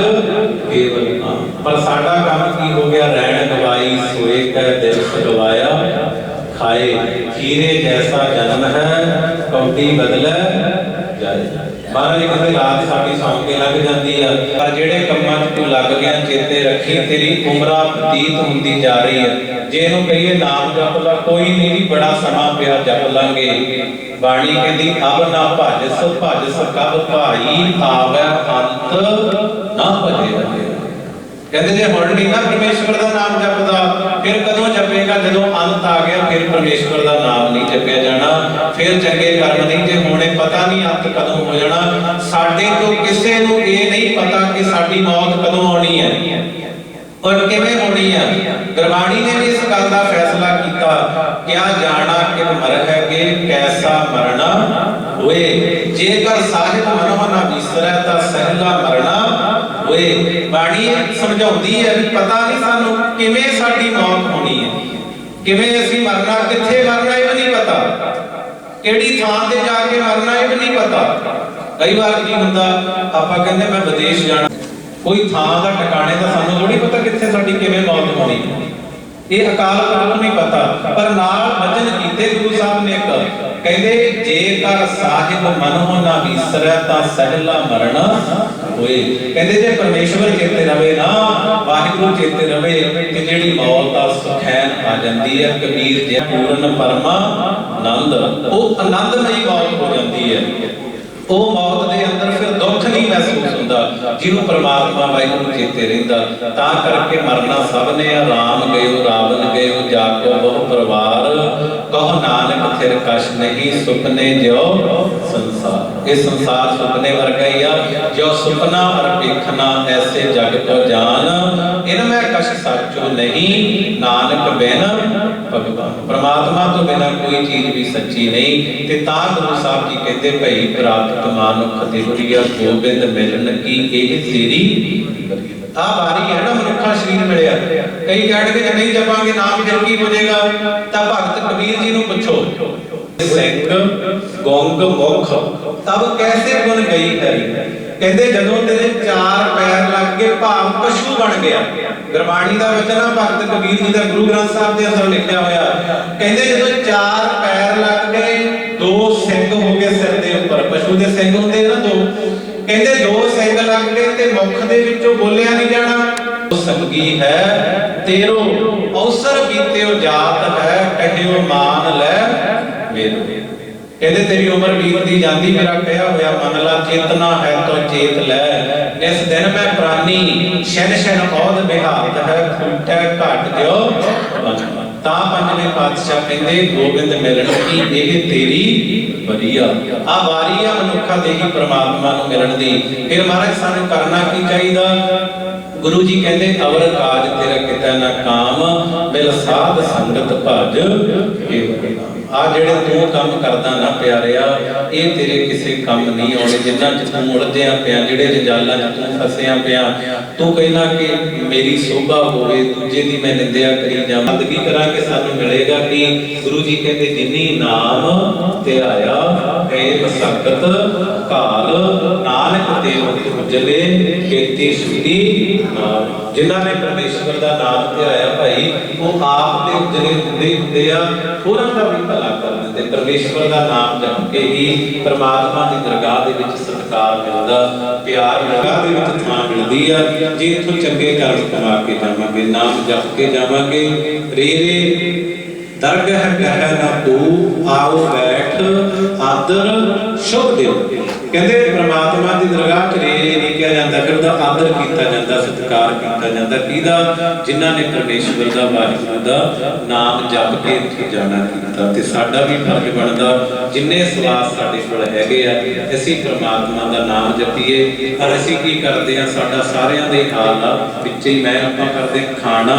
B: ਕੇਵਲ ਨਾਮ। ਪਰ ਸਾਡਾ ਕੰਮ ਕੀ ਹੋ ਗਿਆ? ਰਹਿਣ ਗਵਾਈ ਸੋਏ ਕੈ ਦਿਲ ਸਗਵਾਇਆ ਖਾਏ। ਖੀਰੇ ਜੈਸਾ ਜਨਮ ਹੈ ਕੌਡੀ ਬਦਲੇ ਜਾਏ। ਮਹਾਰਾਜ ਕਹਿੰਦੇ ਰਾਤ ਸਾਡੀ ਸੌਂ ਕੇ ਲੱਗ ਜਾਂਦੀ ਆ, ਪਰ ਜਿਹੜੇ ਕੰਮਾਂ 'ਚ ਤੂੰ ਲੱਗ ਗਿਆ ਚੇਤੇ ਰੱਖੀ ਤੇਰੀ ਉਮਰਾਂ ਬਤੀਤ ਹੁੰਦੀ ਜਾ ਰਹੀ ਹੈ। ਜੇ ਇਹਨੂੰ ਕਹੀਏ ਨਾਮ ਜਪ ਲਾ, ਕੋਈ ਨਹੀਂ, ਬੜਾ ਸਮਾਂ ਪਿਆ ਜਪ ਲਾਂਗੇ। ਬਾਣੀ ਕਹਿੰਦੀ ਅਬ ਨਾ ਭਜਸ ਭਜਸ ਕਬ ਭਾਈ ਆਵੇ ਅੰਤ ਨਾ ਭਜੇ। ਕਹਿੰਦੇ ਜੇ ਹੁਣ ਨਹੀਂ ਨਾ ਪਰਮੇਸ਼ਵਰ ਦਾ ਨਾਮ ਜਪਦਾ ਫਿਰ ਕਦੋਂ ਜਪੇਗਾ? ਜਦੋਂ ਅੰਤ ਆ ਗਿਆ ਫਿਰ ਪਰਮੇਸ਼ਵਰ ਦਾ ਨਾਮ ਨਹੀਂ ਜਪਿਆ ਜਾਣਾ। ਫਿਰ ਚੰਗੇ ਕਰਮ ਨਹੀਂ ਜੇ ਹੋਣੇ, ਪਤਾ ਨਹੀਂ ਅੰਤ ਕਦੋਂ ਹੋ ਜਾਣਾ। ਸਾਡੇ ਤੋਂ ਕਿਸੇ ਨੂੰ ਇਹ ਨਹੀਂ ਪਤਾ ਕਿ ਸਾਡੀ ਮੌਤ ਕਦੋਂ ਆਉਣੀ ਹੈ ਔਰ ਕਿਵੇਂ ਹੋਣੀ ਹੈ। ਗੁਰਬਾਣੀ ਨੇ ਵੀ ਇਸ ਗੱਲ ਦਾ ਫੈਸਲਾ ਕੀਤਾ ਕਿਆ ਜਾਣਾ ਕਿ ਮਰਹਿਗੇ ਕੈਸਾ ਮਰਨਾ ਹੋਏ। ਜੇਕਰ ਸਾਹਿਬ ਮਨੋਂ ਨਾ ਵਿਸਰੈ ਤਾਂ ਸਹਿਲਾ ਮਰਨਾ ਹੋਏ। ਬਾਣੀ ਸਮਝਾਉਂਦੀ ਹੈ ਵੀ ਪਤਾ ਨਹੀਂ ਸਾਨੂੰ ਕਿਵੇਂ ਸਾਡੀ ਮੌਤ ਹੋਣੀ ਹੈ, ਕਿਵੇਂ ਅਸੀਂ ਮਰਨਾ, ਕਿੱਥੇ ਮਰਨਾ ਇਹ ਵੀ ਨਹੀਂ ਪਤਾ, ਕਿਹੜੀ ਥਾਂ ਤੇ ਜਾ ਕੇ ਮਰਨਾ ਇਹ ਵੀ ਨਹੀਂ ਪਤਾ। ਕਈ ਵਾਰ ਕੀ ਹੁੰਦਾ ਆਪਾਂ ਕਹਿੰਦੇ ਮੈਂ ਵਿਦੇਸ਼ ਜਾਣਾ, ਕੋਈ ਥਾਂ ਦਾ ਟਿਕਾਣੇ ਦਾ ਸਾਨੂੰ ਥੋੜੀ ਪਤਾ ਕਿੱਥੇ ਸਾਡੀ ਕਿਵੇਂ ਮੌਤ ਹੋਣੀ। ਇਹ ਅਕਾਲ ਪੁਰਖ ਨੂੰ ਨਹੀਂ ਪਤਾ। ਪਰ ਨਾਲ ਵਚਨ ਕੀਤੇ ਗੁਰੂ ਸਾਹਿਬ ਨੇ ਇੱਕ ਕਹਿੰਦੇ ਜੇਕਰ ਸਾਹਿਬ ਮਨੋਂ ਨਾ ਵਿਸਰੈ ਤਾਂ ਸਹਿਲਾ ਮਰਨਾ ਹੋਏ। ਕਹਿੰਦੇ ਜੇ ਪਰਮੇਸ਼ਵਰ ਚੇਤੇ ਰਵੇ ਨਾ, ਵਾਹਿਗੁਰੂ ਚੇਤੇ ਰਵੇ ਤੇ ਜਿਹੜੀ ਮੌਤ ਦਾ ਸੁਖੈਨ ਆ ਜਾਂਦੀ ਹੈ। ਕਬੀਰ ਜੀ ਪੂਰਨ ਪਰਮਾ ਆਨੰਦ, ਉਹ ਆਨੰਦਮਈ ਮੌਤ ਹੋ ਜਾਂਦੀ ਹੈ। ਉਹ ਮੌਤ ਦੇ ਅੰਦਰ ਫਿਰ ਦੁੱਖ ਨਹੀਂ ਮਹਿਸੂਸ ਹੁੰਦਾ ਜਿਹਨੂੰ ਪ੍ਰਮਾਤਮਾ ਵਾਹਿਗੁਰੂ ਚੇਤੇ ਰਹਿੰਦਾ। ਤਾਂ ਕਰਕੇ ਮਰਨਾ ਸਭ ਨੇ ਆ। ਰਾਮ ਗਇਓ ਰਾਵਣ ਗਇਓ ਜਾ ਕੋ ਬਹੁ ਪਰਿਵਾਰ ਕਹੋ ਨਾਨਕ ਥਿਰ ਕਛ ਨਹੀਂ ਸੁਪਨੇ ਜਿਉ ਸੰਸਾਰ। ਇਹ ਸੰਸਾਰ ਸੁਪਨੇ ਵਰਗਾ ਹੀ ਆ, ਜੋ ਸੁਪਨਾ ਅਰ ਵੇਖਣਾ ਐਸੇ ਜਗ ਕੋ ਜਾਨ, ਇਨ ਮੈਂ ਕਛ ਸਾਚੋ ਨਹੀਂ ਨਾਨਕ ਬਿਨ ਭਗਵਾਨ। ਪ੍ਰਮਾਤਮਾ ਤੋਂ ਬਿਨਾ ਕੋਈ ਚੀਜ਼ ਵੀ ਸੱਚੀ ਨਹੀਂ। ਤੇ ਤਾਂ ਗੁਰੂ ਸਾਹਿਬ ਜੀ ਕਹਿੰਦੇ ਭਈ ਪ੍ਰਾਪਤ ਮਾਨੁਖ ਦੇਵਰੀਆ ਗੋਬਿੰਦ ਮਿਲਣ ਕੀ ਇਹ ਤੇਰੀ ਆ ਵਾਰੀ ਹੈ ਨਾ। ਮਨੁੱਖਾ ਸਰੀਰ ਮਿਲਿਆ, ਕਈ ਕਹਿਣਗੇ ਜੇ ਨਹੀਂ ਜਪਾਂਗੇ ਨਾਮ ਫਿਰ ਕੀ ਹੋ ਜਾਏਗਾ। ਤਾਂ ਭਗਤ ਕਬੀਰ ਜੀ ਨੂੰ ਪੁੱਛੋ, ਸਿੰਘ ਗੋਂਗ ਮੁਖ ਤਬ ਕੈਸੇ ਗੁਣ ਗਈ ਹੈ। ਕਹਿੰਦੇ ਜਦੋਂ ਤੇਰੇ ਚਾਰ ਪੈਰ ਲੱਗ ਗਏ ਭਾਵ ਪਸ਼ੂ ਬਣ ਗਿਆ। ਗੁਰਬਾਣੀ ਦਾ ਵਚਨ ਆ ਭਗਤ ਕਬੀਰ ਜੀ ਦਾ ਗੁਰੂ ਗ੍ਰੰਥ ਸਾਹਿਬ ਦੇ ਅੰਦਰ ਲਿਖਿਆ ਹੋਇਆ। ਕਹਿੰਦੇ ਜਦੋਂ ਚਾਰ ਪੈਰ ਲੱਗ ਗਏ, ਦੋ ਸਿੰਘ ਹੋ ਗਏ ਸਿਰ ਦੇ ਉੱਪਰ, ਪਸ਼ੂ ਦੇ ਸਿੰਘ ਹੁੰਦੇ ਨਾ ਦੋ। ਕਹਿੰਦੇ ਦੋ ਸਿੰਘ ਲੱਗ ਗਏ ਤੇ ਮੁਖ ਦੇ ਵਿੱਚੋਂ ਬੋਲਿਆ ਨਹੀਂ ਜਾਣਾ। ਸੰਗੀ ਹੈ ਤੇਰੋ ਅਵਸਰ ਬੀਤਿਓ ਜਾਤ ਹੈ, ਕਹਿਓ ਮਾਨ ਲੈ ਮੇਰੋ। ਕਹਿੰਦੇ ਤੇਰੀ ਉਮਰ ਬੀਤਦੀ ਜਾਂਦੀ, ਮੇਰਾ ਕਹਿਆ ਹੋਇਆ ਮੰਨ ਲਾ। ਚੇਤਨਾ ਹੈ ਤੋ ਚੇਤ ਲੈ, ਇਸ ਦਿਨ ਮੈਂ ਪ੍ਰਾਨੀ ਛਨ ਛਨ ਔਦ ਬਿਹਾਤ ਹੈ, ਫੁੱਟੈ ਘਟ ਦਿਓ। ਤਾਂ ਪੰਜਵੇਂ ਪਾਤਸ਼ਾਹ ਕਹਿੰਦੇ ਗੋਬਿੰਦ ਮਿਲਣ ਕੀ ਇਹ ਤੇਰੀ ਵਧੀਆ। ਆ ਵਾਰੀ ਆ ਮਨੁੱਖਾ ਦੇ ਹੀ ਪ੍ਰਮਾਤਮਾ ਨੂੰ ਮਿਲਣ ਦੀ। ਫਿਰ ਮਹਾਰਾਜ ਸਾਨੂੰ ਕਰਨਾ ਕੀ ਚਾਹੀਦਾ। ਗੁਰੂ ਜੀ ਕਹਿੰਦੇ ਅਵਰ ਕਾਜ ਤੇਰਾ ਕਿਤੇ ਨਾ ਕਾਮ, ਮਿਲ ਸਾਧ ਸੰਗਤ ਭਜ ਇਹ। ਆ ਜਿਹੜੇ ਤੂੰ ਕੰਮ ਕਰਦਾ ਨਾ ਪਿਆਰਿਆ, ਇਹ ਤੇਰੇ ਕਿਸੇ ਕੰਮ ਨਹੀਂ ਆਉਣੇ ਜਿੰਨਾਂ ਚ ਤੂੰ ਉਲਝਿਆ ਪਿਆ, ਜਿਹੜੇ ਜੰਜਾਲਾਂ ਚ ਤੂੰ ਫਸਿਆ ਪਿਆ। ਤੂੰ ਕਹਿਣਾ ਕਿ ਮੇਰੀ ਸੋਭਾ ਹੋਵੇ, ਦੂਜੇ ਦੀ ਮੈਂ ਨਿੰਦਿਆ ਕਰੀ ਜਾਂ ਬੰਦਗੀ ਕਰਾਂਗੇ ਸਾਨੂੰ ਮਿਲੇਗਾ ਕਿ ਗੁਰੂ ਜੀ ਕਹਿੰਦੇ ਜਿਨੀ ਨਾਮ ਧਿਆਇਆ ਗਏ ਮਸਕਤ ਕਾਲ, ਨਾਨਕ ਤੇ ਮੁਕਤ ਉਜਲੇ ਕੀਤੀ ਸੁਧੀ ਨਾਲ। ਜਿਨ੍ਹਾਂ ਨੇ ਪਰਮੇਸ਼ਵਰ ਦਾ ਨਾਮ ਧਿਆਇਆ ਭਾਈ, ਉਹ ਆਪ ਦੇ ਉਜਲੇ ਹੁੰਦੇ ਆ, ਹੋਰਾਂ ਦਾ ਵੀ ਭਲਾ ਕਰ ਦਿੰਦੇ। ਪਰਮੇਸ਼ਵਰ ਦਾ ਨਾਮ ਜਪ ਕੇ ਹੀ ਪ੍ਰਮਾਤਮਾ ਦੀ ਦਰਗਾਹ ਦੇ ਵਿੱਚ ਸਤਿਕਾਰ ਮਿਲਦਾ, ਪਿਆਰ ਦਰਗਾਹ ਦੇ ਵਿੱਚ ਥਾਂ ਮਿਲਦੀ ਆ। ਜੇ ਇੱਥੋਂ ਚੰਗੇ ਕਰਮ ਕਮਾ ਕੇ ਜਾਵਾਂਗੇ, ਨਾਮ ਜਪ ਕੇ ਜਾਵਾਂਗੇ, ਰੇ ਰੇ ਦਰਗਹ ਕਹਿ ਨਾ ਤੂੰ ਆਓ ਬੈਠ ਆਦਰ ਸ਼ੁਭ ਦਿਓ। ਕਹਿੰਦੇ ਪ੍ਰਮਾਤਮਾ ਦੀ ਦਰਗਾਹ 'ਚ ਰੇ ਨਹੀਂ ਕਿਹਾ ਜਾਂਦਾ, ਫਿਰ ਉਹਦਾ ਆਦਰ ਕੀਤਾ ਜਾਂਦਾ, ਸਤਿਕਾਰ ਕੀਤਾ ਜਾਂਦਾ। ਕਿਹਦਾ? ਜਿਨ੍ਹਾਂ ਨੇ ਪਰਮੇਸ਼ਵਰ ਦਾ ਵਾਹਿਗੁਰੂ ਦਾ ਨਾਮ ਜਪ ਕੇ ਇੱਥੇ ਜਾਣਾ ਕੀਤਾ। ਤੇ ਸਾਡਾ ਵੀ ਫਰਜ਼ ਬਣਦਾ, ਜਿੰਨੇ ਸਵਾਸ ਸਾਡੇ ਕੋਲ ਹੈਗੇ ਆ, ਅਸੀਂ ਪ੍ਰਮਾਤਮਾ ਦਾ ਨਾਮ ਜਪੀਏ। ਪਰ ਅਸੀਂ ਕੀ ਕਰਦੇ ਆ, ਸਾਡਾ ਸਾਰਿਆਂ ਦੇ ਹਾਲ ਆ ਵਿੱਚ ਹੀ ਮੈਂ ਆਪਾਂ ਕਰਦੇ ਖਾਣਾ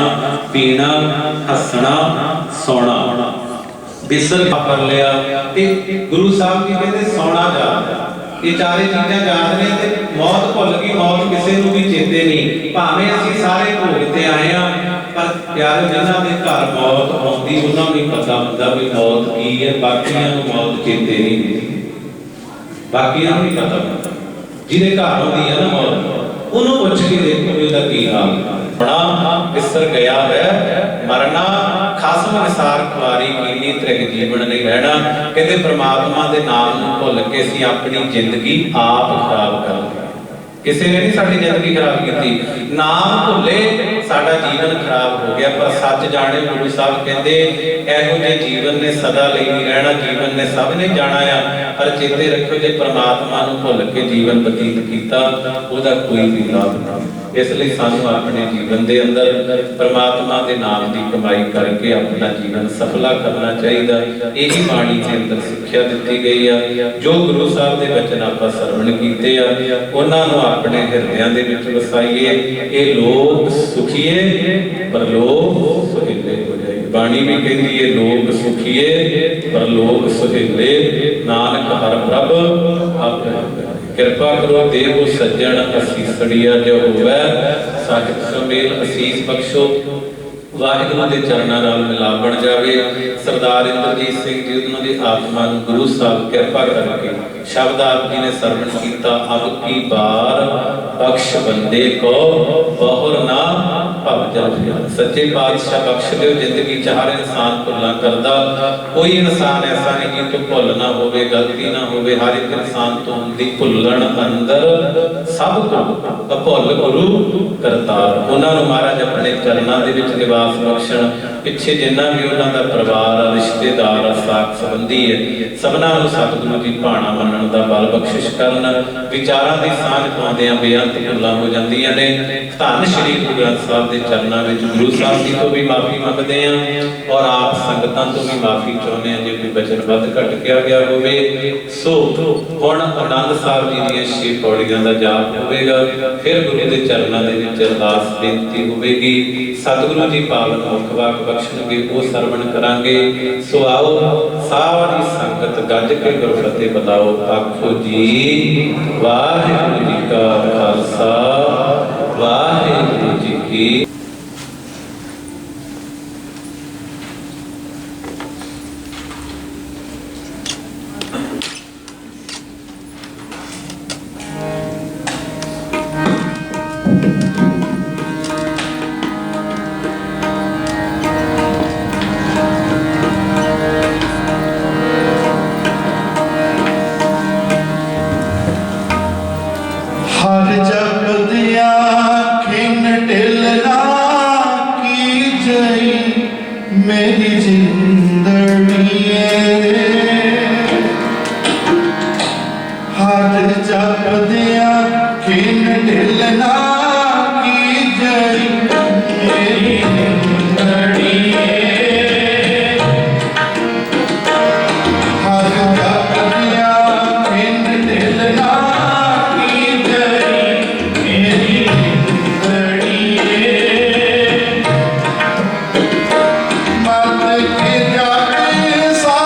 B: ਪੀਣਾ ਹੱਸਣਾ ਸੌਣਾ ਬਿਸਰ ਕਰ ਲਿਆ। ਤੇ ਗੁਰੂ ਸਾਹਿਬ ਜੀ ਕਹਿੰਦੇ ਸੌਣਾ ਜਾਪਦਾ, ਇਹ ਚਾਰੇ ਚੀਜ਼ਾਂ ਯਾਦ ਨੇ ਤੇ ਮੌਤ ਭੁੱਲ ਗਈ। ਮੌਤ ਕਿਸੇ ਨੂੰ ਵੀ ਚੇਤੇ ਨਹੀਂ, ਭਾਵੇਂ ਅਸੀਂ ਸਾਰੇ ਭੋਗ ਤੇ ਆਏ ਆ, ਪਰ ਪਿਆਰੇ ਜਿਨ੍ਹਾਂ ਦੇ ਘਰ ਮੌਤ ਆਉਂਦੀ ਉਹਨਾਂ ਨੂੰ ਪਤਾ ਹੁੰਦਾ ਵੀ ਮੌਤ ਕੀ ਹੈ। ਬਾਕੀਆਂ ਨੂੰ ਮੌਤ ਚੇਤੇ ਨਹੀਂ ਹੁੰਦੀ, ਬਾਕੀਆਂ ਨੂੰ ਨਹੀਂ ਪਤਾ ਹੁੰਦਾ। ਜਿਹਦੇ ਘਰ ਆਉਂਦੀ ਹੈ ਨਾ ਮੌਤ, ਉਹਨੂੰ ਪੁੱਛ ਕੇ ਦੇਖੋ ਵੀ ਉਹਦਾ ਕੀ ਹਾਲ ਹੈ। ਬਣਾ ਵਿਸਰ ਗਿਆ ਹੈ ਮਰਨਾ, ਖਸਮ ਵਿਸਾਰ ਖਵਾਰੀ ਕੀਨੀ ਤ੍ਰਿਗ ਜੀਵਨ ਨਹੀਂ ਰਹਿਣਾ। ਕਹਿੰਦੇ ਪ੍ਰਮਾਤਮਾ ਦੇ ਨਾਮ ਨੂੰ ਭੁੱਲ ਕੇ ਅਸੀਂ ਆਪਣੀ ਜ਼ਿੰਦਗੀ ਆਪ ਖਰਾਬ ਕਰ ਲਈ। ਕਿਸੇ ਨੇ ਨਹੀਂ ਸਾਡੀ ਜ਼ਿੰਦਗੀ ਖਰਾਬ ਕੀਤੀ, ਨਾਮ ਭੁੱਲੇ ਸਾਡਾ ਜੀਵਨ ਖਰਾਬ ਹੋ ਗਿਆ। ਪਰ ਸੱਚ ਜਾਣੇ ਗੁਰੂ ਸਾਹਿਬ ਕਹਿੰਦੇ ਇਹੋ ਜਿਹੇ ਜੀਵਨ ਨੇ ਸਦਾ ਲਈ ਨਹੀਂ ਰਹਿਣਾ, ਜੀਵਨ ਨੇ ਸਭ ਨੇ ਜਾਣਾ ਆ। ਪਰ ਚੇਤੇ ਰੱਖਿਓ ਜੇ ਪ੍ਰਮਾਤਮਾ ਨੂੰ ਭੁੱਲ ਕੇ ਜੀਵਨ ਬਤੀਤ ਕੀਤਾ, ਉਹਦਾ ਕੋਈ ਵੀ ਲਾਭ ਨਹੀਂ। ਇਸ ਲਈ ਸਾਨੂੰ ਆਪਣੇ ਜੀਵਨ ਦੇ ਅੰਦਰ ਪ੍ਰਮਾਤਮਾ ਦੇ ਨਾਮ ਦੀ ਕਮਾਈ ਕਰਕੇ ਆਪਣਾ ਜੀਵਨ ਸਫਲਾ ਕਰਨਾ ਚਾਹੀਦਾ। ਇਹੀ ਬਾਣੀ ਦੇ ਅੰਦਰ ਸਿੱਖਿਆ ਦਿੱਤੀ ਗਈ ਆ। ਜੋ ਗੁਰੂ ਸਾਹਿਬ ਦੇ ਬਚਨ ਆਪਾਂ ਸਰਵਣ ਕੀਤੇ ਆ, ਉਹਨਾਂ ਨੂੰ ਆਪਣੇ ਹਿਰਦਿਆਂ ਦੇ ਵਿੱਚ ਵਸਾਈਏ। ਇਹ ਲੋਕ ਸੁਖੀਏ ਪਰ ਲੋਕ ਸੁਹੇਲੇ ਹੋ ਜਾਏ। ਬਾਣੀ ਵੀ ਕਹਿੰਦੀ ਹੈ ਲੋਕ ਸੁਖੀਏ ਪਰ ਲੋਕ ਸੁਹੇਲੇ, ਨਾਨਕ ਹਰਿ ਪ੍ਰਭ ਆਪੇ। ਕਿਰਪਾ ਕਰੋ ਦੇਵੋ ਸੱਜਣ ਅਸੀਸੜੀਆ ਜੋ ਹੋਵੇ, ਸਾਹਿਬ ਸੁਮੇਲ ਅਸੀਸ ਬਖਸ਼ੋ। ਵਾਹਿਗੁਰੂ ਦੇ ਚਰਨਾਂ ਨਾਲ ਮਿਲਾਪ ਬਣ ਜਾਵੇ। ਸਰਦਾਰ ਇੰਦਰਜੀਤ ਸਿੰਘ ਜੀ ਉਹਨਾਂ ਦੀ ਆਤਮਾ ਨੂੰ ਗੁਰੂ ਸਾਹਿਬ ਕਿਰਪਾ ਕਰਕੇ ਸ਼ਬਦ ਆਪ ਜੀ ਨੇ ਸਰਵਣ ਕੀਤਾ। ਅਬ ਕੀ ਬਾਰ ਬਖਸ਼ ਬੰਦੇ ਕੋ ਬਹੁਰ ਨਾ ਭਵ ਜਲ ਪਿਆਰ। ਸੱਚੇ ਪਾਤਸ਼ਾਹ ਬਖਸ਼ ਦਿਓ। ਜ਼ਿੰਦਗੀ ਚ ਹਰ ਇਨਸਾਨ ਭੁੱਲਾਂ ਕਰਦਾ, ਕੋਈ ਇਨਸਾਨ ਐਸਾ ਨਹੀਂ ਕਿ ਤੋਂ ਭੁੱਲ ਨਾ ਹੋਵੇ, ਗਲਤੀ ਨਾ ਹੋਵੇ। ਹਰ ਇੱਕ ਇਨਸਾਨ ਤੋਂ ਹੁੰਦੀ ਭੁੱਲਣ ਅੰਦਰ ਸਭ ਤੋਂ ਭੁੱਲ ਗੁਰੂ ਕਰਤਾਰ। ਉਹਨਾਂ ਨੂੰ ਮਹਾਰਾਜ ਆਪਣੇ ਚਰਨਾਂ ਦੇ ਵਿੱਚ ਨਿਵਾਸ ਅਰਦਾਸ ਬਖਸ਼ਣ। ਪਿੱਛੇ ਜਿੰਨਾ ਵੀ ਉਹਨਾਂ ਦਾ ਪਰਿਵਾਰ ਆ, ਰਿਸ਼ਤੇਦਾਰ ਆ, ਸਾਕ ਸੰਬੰਧੀ ਹੈ, ਸਭਨਾਂ ਨੂੰ ਸਤਿਗੁਰੂ ਦੀ ਭਾਣਾ ਮੰਨਣ ਦਾ ਬਲ ਬਖਸ਼ਿਸ਼ ਕਰਨ। ਵਿਚਾਰਾਂ ਦੀ ਸਾਂਝ ਪਾਉਂਦਿਆਂ ਬੇਅੰਤ ਭੁੱਲਾਂ ਹੋ ਜਾਂਦੀਆਂ ਨੇ। ਧੰਨ ਸ਼੍ਰੀ ਗੁਰੂ ਗ੍ਰੰਥ ਸਾਹਿਬ ਦੇ ਚਰਨਾਂ ਵਿੱਚ ਗੁਰੂ ਸਾਹਿਬ ਜੀ ਤੋਂ ਵੀ ਮਾਫੀ ਮੰਗਦੇ ਹਾਂ ਔਰ ਆਪ ਸੰਗਤਾਂ ਤੋਂ ਵੀ ਮਾਫੀ ਚਾਹੁੰਦੇ ਹਾਂ ਜੇ ਕੋਈ ਬਚਨ ਵੱਧ ਘਟ ਕਿਹਾ ਗਿਆ ਹੋਵੇ। ਸੋ ਹੁਣ ਆਨੰਦ ਸਾਹਿਬ ਜੀ ਦੀਆਂ 6 ਪੌੜੀਆਂ ਦਾ ਜਾਪ ਹੋਵੇਗਾ, ਫਿਰ ਗੁਰੂ ਦੇ ਚਰਨਾਂ ਦੇ ਵਿੱਚ ਅਰਦਾਸ ਬੇਨਤੀ ਹੋਵੇਗੀ। ਸਤਿਗੁਰੂ ਜੀ ਪਾਵਨ ਮੁਖ ਵਾਕ ਬਖਸ਼ਣਗੇ, ਉਹ ਸਰਵਣ ਕਰਾਂਗੇ। ਸੋ ਆਓ ਸਾਰੀ ਸੰਗਤ ਗੱਜ ਕੇ ਗੁਰਫਤਿਹ ਬਤਾਓ। ਆਖੋ ਜੀ ਵਾਹਿਗੁਰੂ ਜੀ ਕਾ ਖਾਲਸਾ, ਵਾਹਿਗੁਰੂ ਜੀ ਕੀ।
C: हर जपदिया खिन ढिलना की जई मेरी जिंदड़ी हर जपदिया खिन ढिलना की जई मेरी जिंदड़ी हर जपदिया खिन ढिलना मत के जाते सा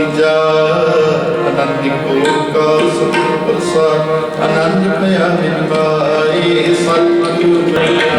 C: तीजा आनंद को सत प्रसाद आनंद भया मिलवाए सतगुरु मैया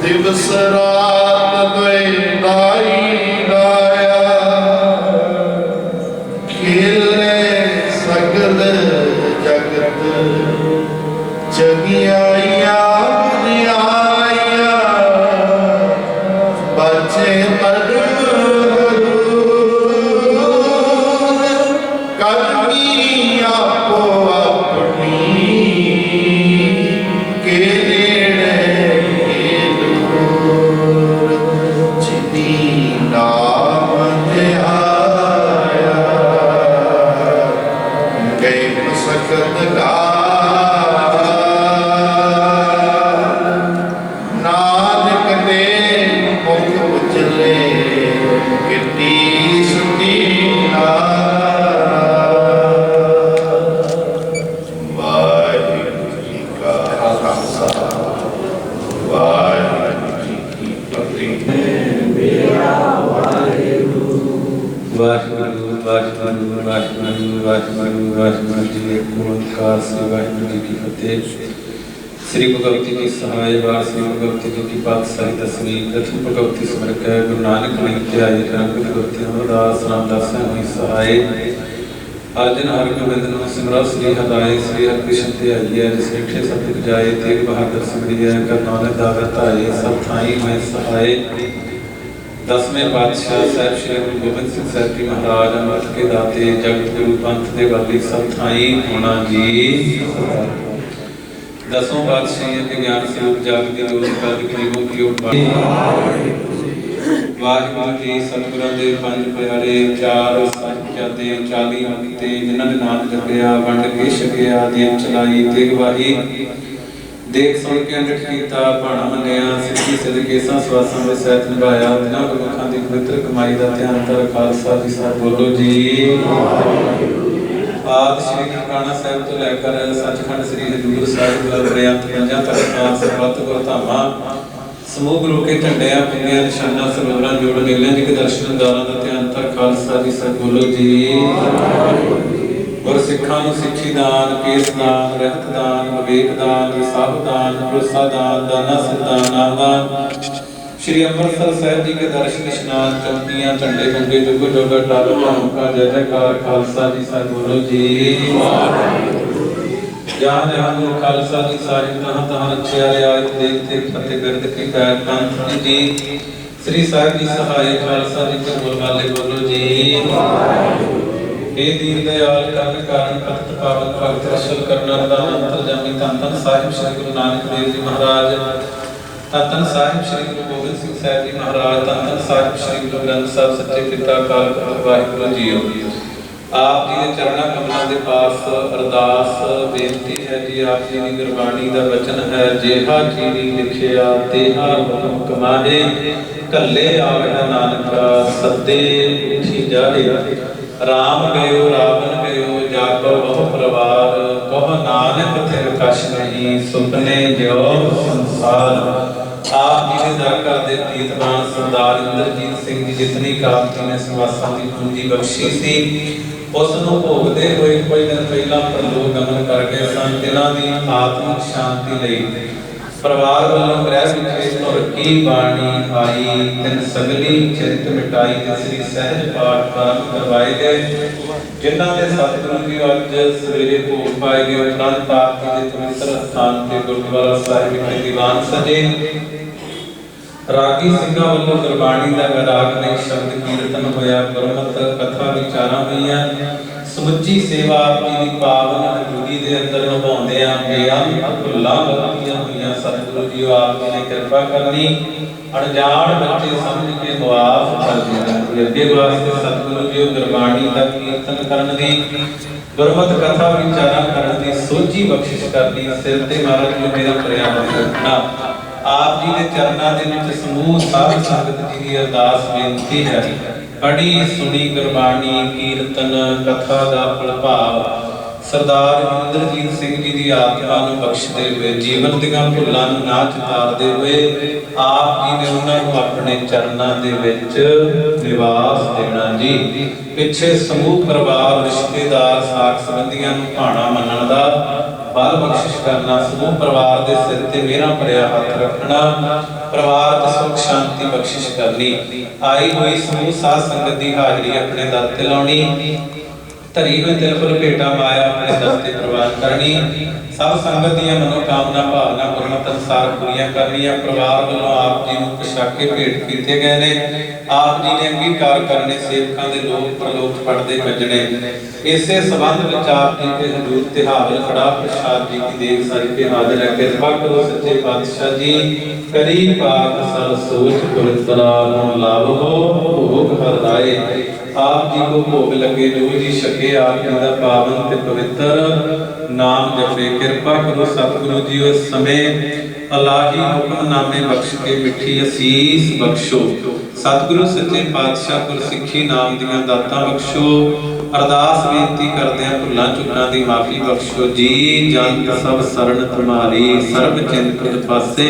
C: दिवस रात दाई गाया खेले सगल जगत जगियाया बुझाया बचे करनी आपो अपनी के श्री भगवती की सहाय बार श्री भगवती जी की पातशाही दसवीं प्रथम भगवती स्मर के गुरु नानक ने ध्याय रंग भगवती अमरदास रामदास हुई सहाय आज दिन हर गोबिंद नो सिमरा श्री हराय श्री हर कृष्ण ध्याय जिस मिठे सतਿ जाए तेग बहादुर सिमरिया कर नानक दावत आए सब थाई मैं सहाय दसवें पातशाह साहब श्री गुरु गोबिंद सिंह साहब जी महाराज अमृत के दाते जगत गुरु पंथ दे वाली सब थाई होना जी दसों पातशाही के ज्ञान स्वरूप जाग के लोग पद गरीबों की ओर वाहिगुरू जी सतगुਰਾਂ ਦੇ ਪੰਜ ਪਿਆਰੇ ਚਾਰ ਸਾਹਿਬਜ਼ਾਦੇ 40 ਮੁਕਤੇ ਜਿਨ੍ਹਾਂ ਨੇ ਨਾਮ ਜਪਿਆ ਵੰਡ ਕੇ ਛਕਿਆ ਦੀਪ ਚਲਾਈ ਤੇ ਗਵਾਹੀ ਦੇਖ ਸੁਣ ਕੇ ਅੰਡਿਤ ਕੀਤਾ ਭਾਣਾ ਮੰਨਿਆ ਸਿੱਖੀ ਸਦਕੇ ਸਵਾਸਾਂ ਵਿੱਚ ਸਹਿਤ ਨਿਭਾਇਆ ਬਿਨਾਂ ਗੁਰਮੁਖਾਂ ਦੀ ਪਵਿੱਤਰ ਕਮਾਈ ਦਾ ਧਿਆਨ ਕਰ ਖਾਲਸਾ ਜੀ ਸਾਹਿਬ ਬੋਲੋ ਜੀ ਆਦਿ ਸ਼੍ਰੀ ਨਨਕਾਣਾ ਸਾਹਿਬ ਤੋਂ ਲੈ ਕਰ ਸੱਚਖੰਡ ਸ੍ਰੀ ਹਜ਼ੂਰ ਸਾਹਿਬ ਗੁਰਦੁਆਰਿਆਂ ਪੰਜਾਂ ਤੱਕ ਖਾਲਸਾ ਸਬਤ ਗੁਰਧਾਮਾਂ ਸਮੂਹ ਗੁਰੂ ਕੇ ਝੰਡਿਆਂ ਪਿੰਨੀਆਂ ਨਿਸ਼ਾਨਾਂ ਸਰੋਵਰਾਂ ਜੋੜ ਮੇਲਿਆਂ ਜੀ ਕੇ ਦਰਸ਼ਨਦਾਰਾਂ ਦਾ ਧਿਆਨ ਤਰ ਖਾਲਸਾ ਜੀ ਸਾਹਿਬ ਬੋਲੋ ਜੀ ਔਰ ਸਿੱਖਾਂ ਨੂੰ ਸਿੱਖੀ ਦਾਨ ਕੇਸ ਦਾਨ ਰਹਿਤ ਦਾਨ ਵਿਵੇਕ ਦਾਨ ਵਿਸਾਖ ਦਾਨ ਭਰੋਸਾ ਦਾਨ ਦਾਨਾ ਸੰਦਾਨ ਨਾਮਦਾਨ श्री अमृतसर साहिब जी के दर्शन स्नान चौकियां झंडे बंगे जुग जुग टाल का जय जयकार खालसा जी साहिब बोलो जी जहाँ जहाँ गुरु खालसा जी सारी तहाँ तहाँ रखिया रियायत देखते फतेह बिरद की पैर पंथ जी श्री साहिब जी सहाय खालसा जी के बोल वाले बोलो जी। हे दीन दयाल कर्ण कारण भक्त पावन भगत रसल करना दान अंतर्जामी धन धन साहिब श्री गुरु नानक देव जी महाराज, धन धन साहिब श्री गुरु गोबिंद सिंह साहिब जी महाराज, धन धन साहिब श्री गुरु ग्रंथ साहिब सच्चे पिता अकाल पुरख वाहिगुरू जी। आप जी के चरणा कमलों के पास अरदास बेनती है जी। आप जी की गुरबाणी का वचन है, जेहा चीनी लिखिया तेहा हुक्म कमाहे, कल्ले आवे नानका सदे उठी जाए। राम गयो रावण गयो जागो बहु परिवार, कह नानक थिर कछ नहीं सुपने ज्यो संसार। आप जी के दरगाह के प्रीतमान सरदार इंद्रजीत सिंह जी जितनी कामती ने सवासां की पूंजी बख्शी सी उस नूं भोगदे होए कोई दिन पहला परलोक गमन कर गए सन। तिन्हां दी आत्मिक शांति लई परिवार वालों गृह विखे तुर की बाणी आई, तिन सगली चिंत मिटाई ते श्री सहज पाठ प्रारंभ करवाए गए। जिन्हां दे सतगुरु जी अज सवेरे भोग पाए गए उपरंत आप जी दे पवित्र स्थान ते गुरुद्वारा साहिब विखे दीवान सजे। रागी सिंघां वालों गुरबाणी का वैरागमय शब्द कीर्तन होया, गुरमत कथा विचारां होईयां। समुची सेवा आप जी की पावन हजूरी दे अंदर निभाउंदियां बेअंत भुल्लां गलतियां होईयां। सतगुरु जी आप जी ने कृपा करनी, अणजाण बच्चे समझ के मुआफ कर देना। अगे वास्ते सतगुरु जी गुरबाणी का कीर्तन करन दी, गुरमत कथा विचारां करन दी सोझी बख्शिश करनी। सिर ते महाराज जी मेरा प्रयास करना। आप जी के चरणों के विच समूह साध संगत जी की अरदास बेनती है, पढ़ी सुनी गुरबाणी कीर्तन कथा का प्रभाव सरदार इंद्रजीत सिंह जी की आत्मा नूं बख्शते हुए जीवन दीआं भुल्लां नूं ना चितारदे हुए आप जी ने उन्होंने अपने चरणों के विच निवास देना जी। पिछे समूह परिवार रिश्तेदार साख संबंधियां नूं भाणा मनण दा बल बख्शिश करना, समूह परिवार के सिर ते मेरा भरिया हथ रखना, परिवार च सुख शांति बख्शिश करनी। आई हुई समूह साध संगत की हाजरी अपने दर ते लाउणी, धरी हुई दिल भर भेटा माया अपने दर ते प्रवान करनी। सब संगत दी मनोकामना भावना गुरमत अनुसार पूरियां करनियां। परिवार वालों आप जी नूं पोशाके भेंट कीते गए ने, आप जी ने अंगीकार करने सेवकां दे लोक प्रलोक पढ़दे भजने। इसे संबंध विच आप जी के हजूर तिहावल खड़ा प्रसाद जी की देख सारी पे हाजिर है। कृपा करो सच्चे पातशाह जी, करी पाक सर सोच पुरतरा लाभ हो भोग हर राय। आप जी को भोग लगे जो जी शके आप जी का पावन ते पवित्र नाम जपे। कृपा करो सतगुरु जी उस समय अलाही हुक्मनामे बख्श के मिठी असीस बख्शो। सतगुरु सच्चे पातशाह गुरसिੱਖੀ नाम दियां दातां बख्शो। अरदास बेनती करदे हां भुल्लां चुकां दी माफी बख्शो जी। जंत सब सरन तुम्हारी सर्ब चिंत तुद पासे,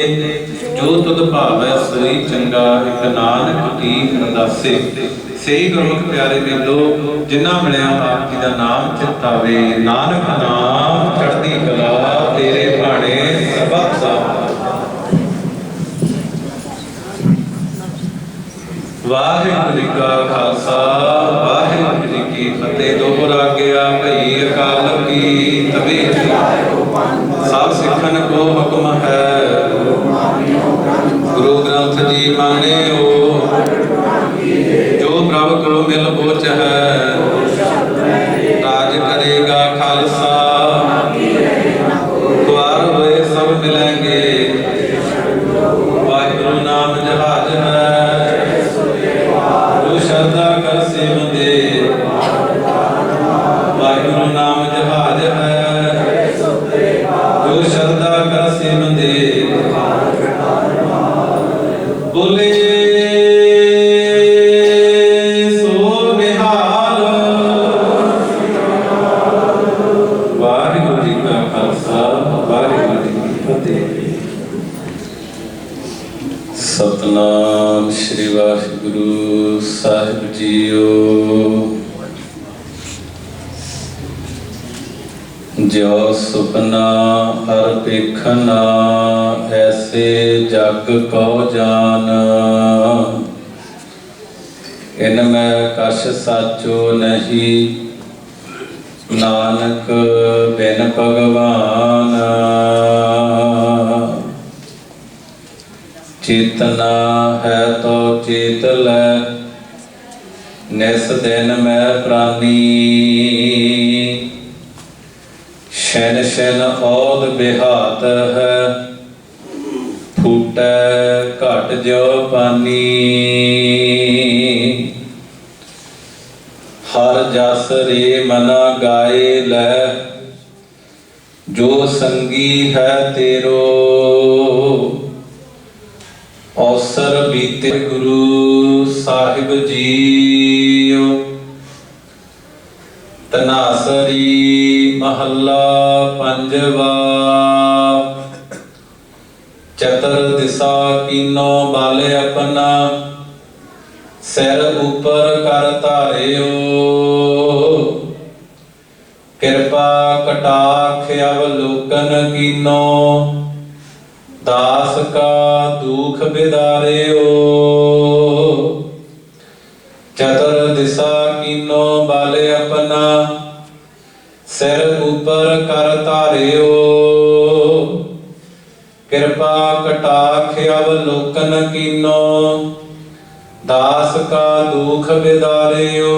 C: जो तुद भावै सोई चंगा इक नानक की अरदासे। सही गुरमुख प्यारे मेलो जिन्ना मिलिया आप जी का नाम चितावे, नानक नाम चढ़दी कला तेरे भाणे सबद दा। वाहिगुरू जी का खालसा वाहिगुरू जी की फतेह। दोहरा गया भई अकाल की तबे सब सिखन को हुक्म है, गुरु ग्रंथ जी माने हो। जो प्रभु को मिल बोच है, राज करेगा खालसा। द्वार हुए सब मिलेंगे, वाहिगुरू नाम जहाज है। श्रद्धा कर सेवन दे, वाहिगुरू नाम जहाज है। जो श्रद्धा कर सेवन दे, बोले सो निहाल। वाहिगुरू जी का खालसा वाहिगुरू जी की फतेह। सतनाम श्री वाहिगुरू साहिब जीओ। जो सुपना हर पेखना, ऐसे जग को जान। इनमें कछ साचो नहीं, नानक बिन भगवान चेतना है तो चेत लै निस दिन मैं प्राणी शन शन औद बिहात है फूटै घट जो पानी हर जस रे मना गाए लै जो संगी है तेरो अवसर बीते गुरु साहिब जीओ तनासरी महला पंजवा चतर दिशा कीनो बाल अपना सिर ऊपर कर धारियो कृपा कटाक्ष अवलोकन कीनो दास का दुख बिदारियो चतर दिशा कीनो बाल अपना सिर ऊपर कर धारियो कृपा कटाक्ष अवलोकन कीनो दास का दुख बिदारियो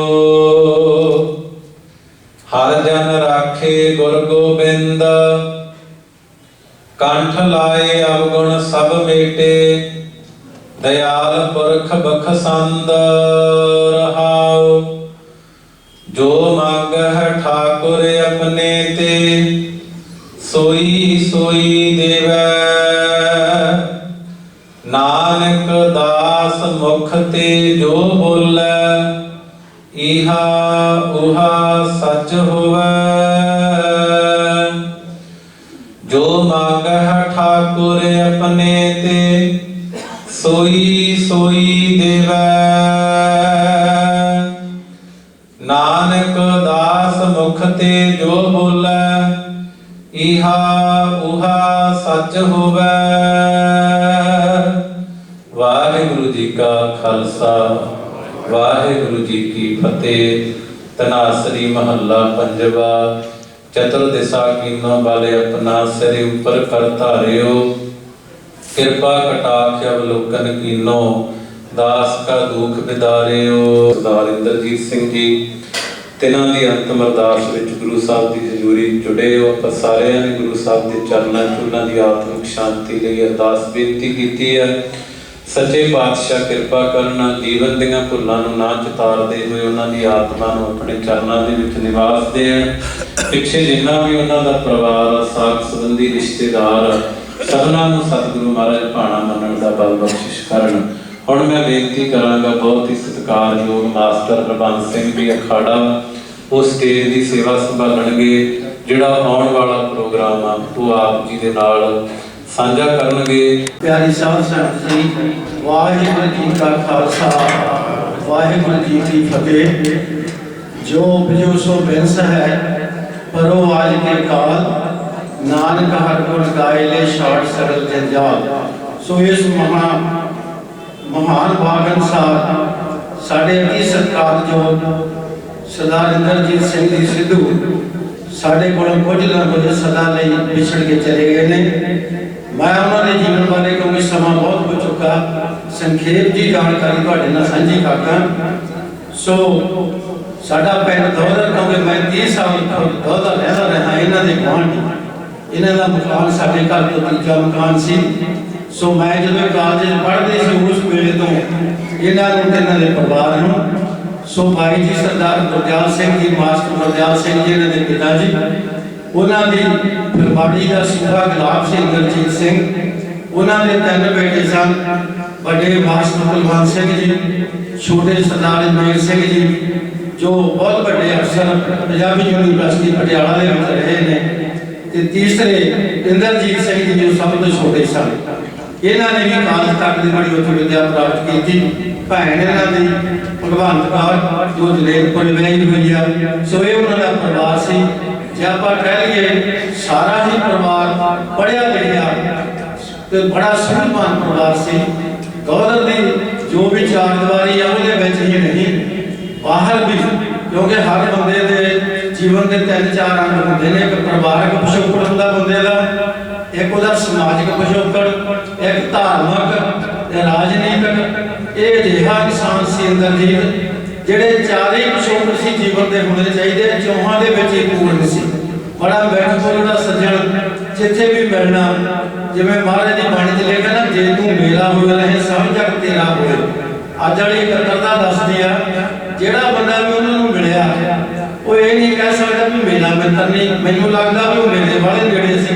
C: हर जन राखे गुर गोबिंद कंठ लाए अवगुण सब मेटे दयाल पुरख बखसंद रहाओ जो मांग है ठाकुर अपने ते सोई सोई देवै नानक दास मुख ते जो बोलै इहा उहा सच होवै जो मांगह ठाकुर अपने ते सोई सोई देवै नानक दास मुख ते जो बोलै इहा उहा सच होवै वाहिगुरु जी का खालसा वाहिगुरु जी की फतेह। तनासरी महला पंजवा चतुर दिशा कीनो बाले अपना सिर ऊपर कर धारियो कृपा कटाक्ष अवलोकन कीनो दास का दुख बिदारियो। सरदार इंद्रजीत सिंह जी तिन्हां दी अंतिम अरदास विच गुरु साहब की हजूरी जुड़े हो। आपां सारिआं ने गुरु साहब के चरनां च उन्हां दी आत्मिक शांति लई अरदास बेनती कीती है। सच्चे पातशाह कृपा करना जीवन दियां भुल्लां नूं ना चितारदे होए उन्हां दी आत्मा नूं अपने चरनां दे विच निवास देण। पिछे जिन्ना भी उन्हां दा परिवार साथ संबंधी रिश्तेदार सबनां नूं सतगुरु महाराज भाणा मनण दा बल बख्शिश करन। हुण मैं बेनती करांगा बहुत ही सत्कारयोग मास्टर रबंद सिंह जी अखाड़ा वो स्टेज की सेवा संभालणगे। जिहड़ा आउण वाला प्रोग्राम आ वो आप जी दे नाल साझा करनगे।
D: प्यारी साध संगत जी वाहिगुरू जी का खालसा वाहिगुरू जी की फतेह। जो उपजो सो बिंस है परो आज के काल नानक हर गुण गाए ले शाट सरल जंजाल। सो इस महान भागन साहब साढ़े अति सत्कार जो सरदार इंद्रजीत सिंह जी सिद्धू साढ़े को कुछ ना कुछ सदा लई विछड़ के चले गए ने। मैं उन्होंने जीवन बारे क्योंकि समा बहुत हो चुका संखेप जी जानकारी ਤੁਹਾਡੇ ਨਾਲ ਸਾਂਝੀ ਕਰਦਾ। सो साडा पिंड दौदर क्योंकि मैं 30 साल दौदर रहता रहा इन्हों के गुआढ़ इन्हों का मकान साढ़े घर तो तीजा मकान सी। सो मैं जो कॉलेज पढ़ते थे उस वेले तो इन्हों के परिवार में सो भाई जी सरदार गुरदयाल सिंह जी मास्टर गुरदयाल सिंह जी इन्होंने पिता जी उन्होंने फरमाड़ी का सूबा गुलाब सिंह गुरजीत सिंह उन्होंने 3 बेटे सन। बड़े मास्टर कुलवंत सिंह जी छोटे सरदार मेर सिंह जी जो बहुत बड़े अफसर पंजाबी यूनिवर्सिटी पटियाला के रहे हैं। तीसरे इंद्रजीत सिंह जी जो सब तो छोटे सन। इन्होंने भी कॉलेज तक की बड़ी उच्च विद्या प्राप्त की। भैन इन्हों की भगवंत कौर जो जलेबपुर विआही हुई है। सो ये उन्होंने परिवार से जे आप कह लीए सारा ही परिवार पढ़िया लिखिया तो बड़ा सूझवान परिवार से। दौदर की जो भी चार दीवारी है वो ही नहीं बाहर भी क्योंकि हर बंदे के जीवन ਜੀਵਨ ਦੇ 3-4 ਅੰਗ ਹੁੰਦੇ ਨੇ। ਇੱਕ ਪਰਿਵਾਰਕ ਪਿਛੋਕੜ ਹੁੰਦਾ ਬੰਦੇ ਦਾ, ਇੱਕ ਉਹਦਾ ਸਮਾਜਿਕ ਪਿਛੋਕੜ, ਇੱਕ ਧਾਰਮਿਕ ਤੇ ਰਾਜਨੀਤਿਕ। ਇਹ ਅਜਿਹਾ ਕਿਸਾਨ ਸੀ ਇੰਦਰਜੀਤ ਜਿਹੜੇ ਚਾਰੇ ਪਿਛੋਕੜ ਸੀ ਜੀਵਨ ਦੇ ਹੋਣੇ ਚਾਹੀਦੇ, ਚੌਹਾਂ ਦੇ ਵਿੱਚ ਹੀ ਪੂਰਨ ਸੀ। ਬੜਾ ਬੈਠ ਦਾ ਸੱਜਣ, ਜਿੱਥੇ ਵੀ ਮਿਲਣਾ, ਜਿਵੇਂ ਮਹਾਰਾਜ ਦੀ ਬਾਣੀ 'ਚ ਲਿਖਿਆ ਨਾ, ਜੇ ਤੂੰ ਮੇਰਾ ਹੋਇਆ ਰਹੇ ਸਭ ਜਗ ਤੇਰਾ ਹੋਏ। ਅੱਜ ਵਾਲੀ ਇਕੱਤਰਤਾ ਦੱਸਦੀ ਆ, ਜਿਹੜਾ ਬੰਦਾ ਵੀ ਉਹਨਾਂ ਨੂੰ ਮਿਲਿਆ ਉਹ ਇਹ ਨਹੀਂ ਕਹਿ ਸਕਦਾ ਵੀ ਮੇਰਾ ਮਿੱਤਰ ਨਹੀਂ। ਮੈਨੂੰ ਲੱਗਦਾ ਵੀ ਉਹ ਮੇਰੇ ਵਾਲੇ ਨੇੜੇ ਸੀ।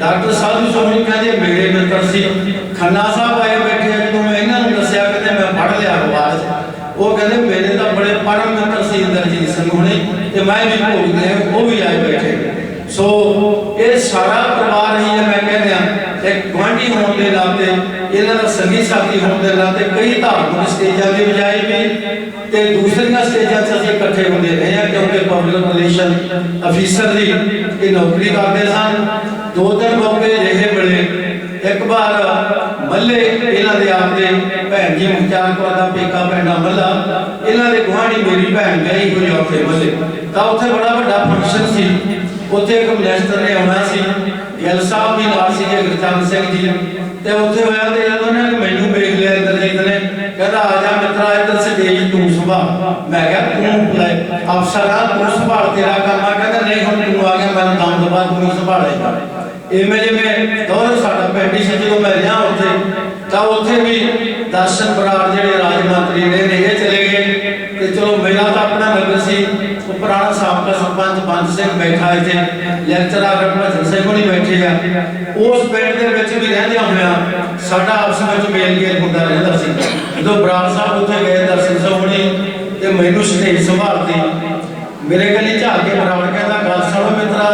D: ਡਾਕਟਰ ਸਾਧੂ ਸੋਨੀ ਕਹਿੰਦੇ ਮੇਰੇ ਮਿੱਤਰ ਸੀ। ਖੰਨਾ ਸਾਹਿਬ ਆਏ ਬੈਠੇ, ਜਦੋਂ ਮੈਂ ਇਹਨਾਂ ਨੂੰ ਦੱਸਿਆ ਕਿ ਮੈਂ ਪੜ੍ਹ ਲਿਆ ਅਖਬਾਰ 'ਚ, ਉਹ ਕਹਿੰਦੇ ਮੇਰੇ ਤਾਂ ਬੜੇ ਪਰਮ ਮਿੱਤਰ ਸੀ ਇੰਦਰਜੀਤ ਸਿੰਘ ਹੁਣੇ, ਤੇ ਮੈਂ ਵੀ ਭੋਗ ਲਿਆ, ਉਹ ਵੀ ਆਏ ਬੈਠੇ। ਸੋ ਇਹ ਸਾਰਾ ਪਰਿਵਾਰ ਹੀ ਹੈ। ਮੈਂ ਕਹਿੰਦਾ ਇੱਕ ਗੁਆਂਢੀ ਹੋਣ ਦੇ ਨਾਤੇ, ਇਹਨਾਂ ਦਾ ਸੰਗੀ ਸਾਥੀ ਹੋਣ ਦੇ ਨਾਤੇ ਕਈ ਧਾਰਮਿਕ ਸਟੇਜਾਂ ਦੀ ਬਜਾਏ ਵੀ ਤੇ ਦੂਸਰੀਆਂ ਸਟੇਜਾਂ 'ਚ ਅਸੀਂ ਇਕੱਠੇ ਹੁੰਦੇ ਰਹੇ ਹਾਂ, ਕਿਉਂਕਿ ਪਬਲਿਕ ਰਿਲੇਸ਼ਨ ਅਫੀਸਰ ਦੀ ਇਹ ਨੌਕਰੀ ਕਰਦੇ ਸਨ। 2-3 ਮੌਕੇ ਅਜਿਹੇ ਮਿਲੇ। ਇੱਕ ਵਾਰ ਮੱਲੇ ਇਹਨਾਂ ਦੇ ਆਪਦੇ ਭੈਣ ਜੀ ਮੁਖਤਾਰ ਕੌਰ ਦਾ ਪੇਕਾ ਪਿੰਡ ਮੱਲਾ, ਇਹਨਾਂ ਦੇ ਗੁਆਂਢੀ ਮੇਰੀ ਭੈਣ ਵਿਆਹੀ ਹੋਈ ਉੱਥੇ ਮੱਲੇ, ਤਾਂ ਉੱਥੇ ਬੜਾ ਵੱਡਾ ਫੰਕਸ਼ਨ ਸੀ। ਉੱਥੇ ਇੱਕ ਮਿਨਿਸਟਰ ਨੇ ਆਉਣਾ ਸੀ, ਗਿੱਲ ਸਾਹਿਬ ਵੀ ਨਾਲ ਸੀਗੇ, ਗੁਰਚਰਨ ਸਿੰਘ ਜੀ। ਤੇ ਉੱਥੇ ਹੋਇਆ ਤੇ ਜਦੋਂ ਉਹਨਾਂ ਨੇ ਮੈਨੂੰ ਵੇਖ ਲਿਆ ਇੰਦਰਜੀਤ ਨੇ, ਕਹਿੰਦਾ ਆ ਜਾ ਮਿੱਤਰਾ ਇੱਧਰ ਸਟੇਜ ਤੂੰ ਸੰਭਾਲ। ਮੈਂ ਕਿਹਾ ਤੂੰ ਲੈ ਅਫਸਰ ਆ, ਤੂੰ ਸੰਭਾਲ, ਤੇਰਾ ਕੰਮ ਆ। ਕਹਿੰਦਾ ਨਹੀਂ ਹੁਣ ਤੂੰ ਆ ਗਿਆ, ਮੈਨੂੰ ਦਮ ਦਬਾ ਤੂੰ ਸੰਭਾਲੇਗਾ। ਇਵੇਂ ਜਿਵੇਂ ਦੌਰ ਸਾਡਾ ਪਿੰਡ ਸੀ, ਜਦੋਂ ਮੈਂ ਰਿਹਾ ਉੱਥੇ, ਤਾਂ ਉੱਥੇ ਵੀ ਦਰਸ਼ਨ ਬਰਾੜ ਜਿਹੜੇ ਰਾਜ ਮੰਤਰੀ ਨੇ ਇਹ ਚਲੇ ਗਏ। ਤੇ ਚਲੋ ਮੇਰਾ ਤਾਂ ਆਪਣਾ ਨਗਰ ਸੀ, ਉਹ ਪੁਰਾਣਾ ਸਾਬਕਾ ਸਰਪੰਚ ਬੰਦ ਸਿੰਘ ਬੈਠਾ ਇੱਥੇ, ਲੈਕਚਰਰ ਭਜਨ ਸਿੰਘ ਹੋਣੀ ਬੈਠੇ ਆ। ਉਸ ਪਿੰਡ ਦੇ ਵਿੱਚ ਵੀ ਰਹਿੰਦਿਆਂ ਹੋਇਆਂ ਸਾਡਾ ਆਪਸ ਵਿੱਚ ਮੇਲ ਜੋਲ ਹੁੰਦਾ ਰਹਿੰਦਾ ਸੀ। ਜਦੋਂ ਬਰਾੜ ਸਾਹਿਬ ਉੱਥੇ ਗਏ ਦਰਸ਼ਨ ਸਿੰਘ ਹੋਣੀ, ਤੇ ਮੈਨੂੰ ਸਟੇਜ ਸੰਭਾਲਦੀ, ਮੇਰੇ ਗਲੀ ਝਾਕ ਕੇ ਬਰਾੜ ਕਹਿੰਦਾ ਗੱਲ ਸੁਣੋ ਮਿੱਤਰਾ,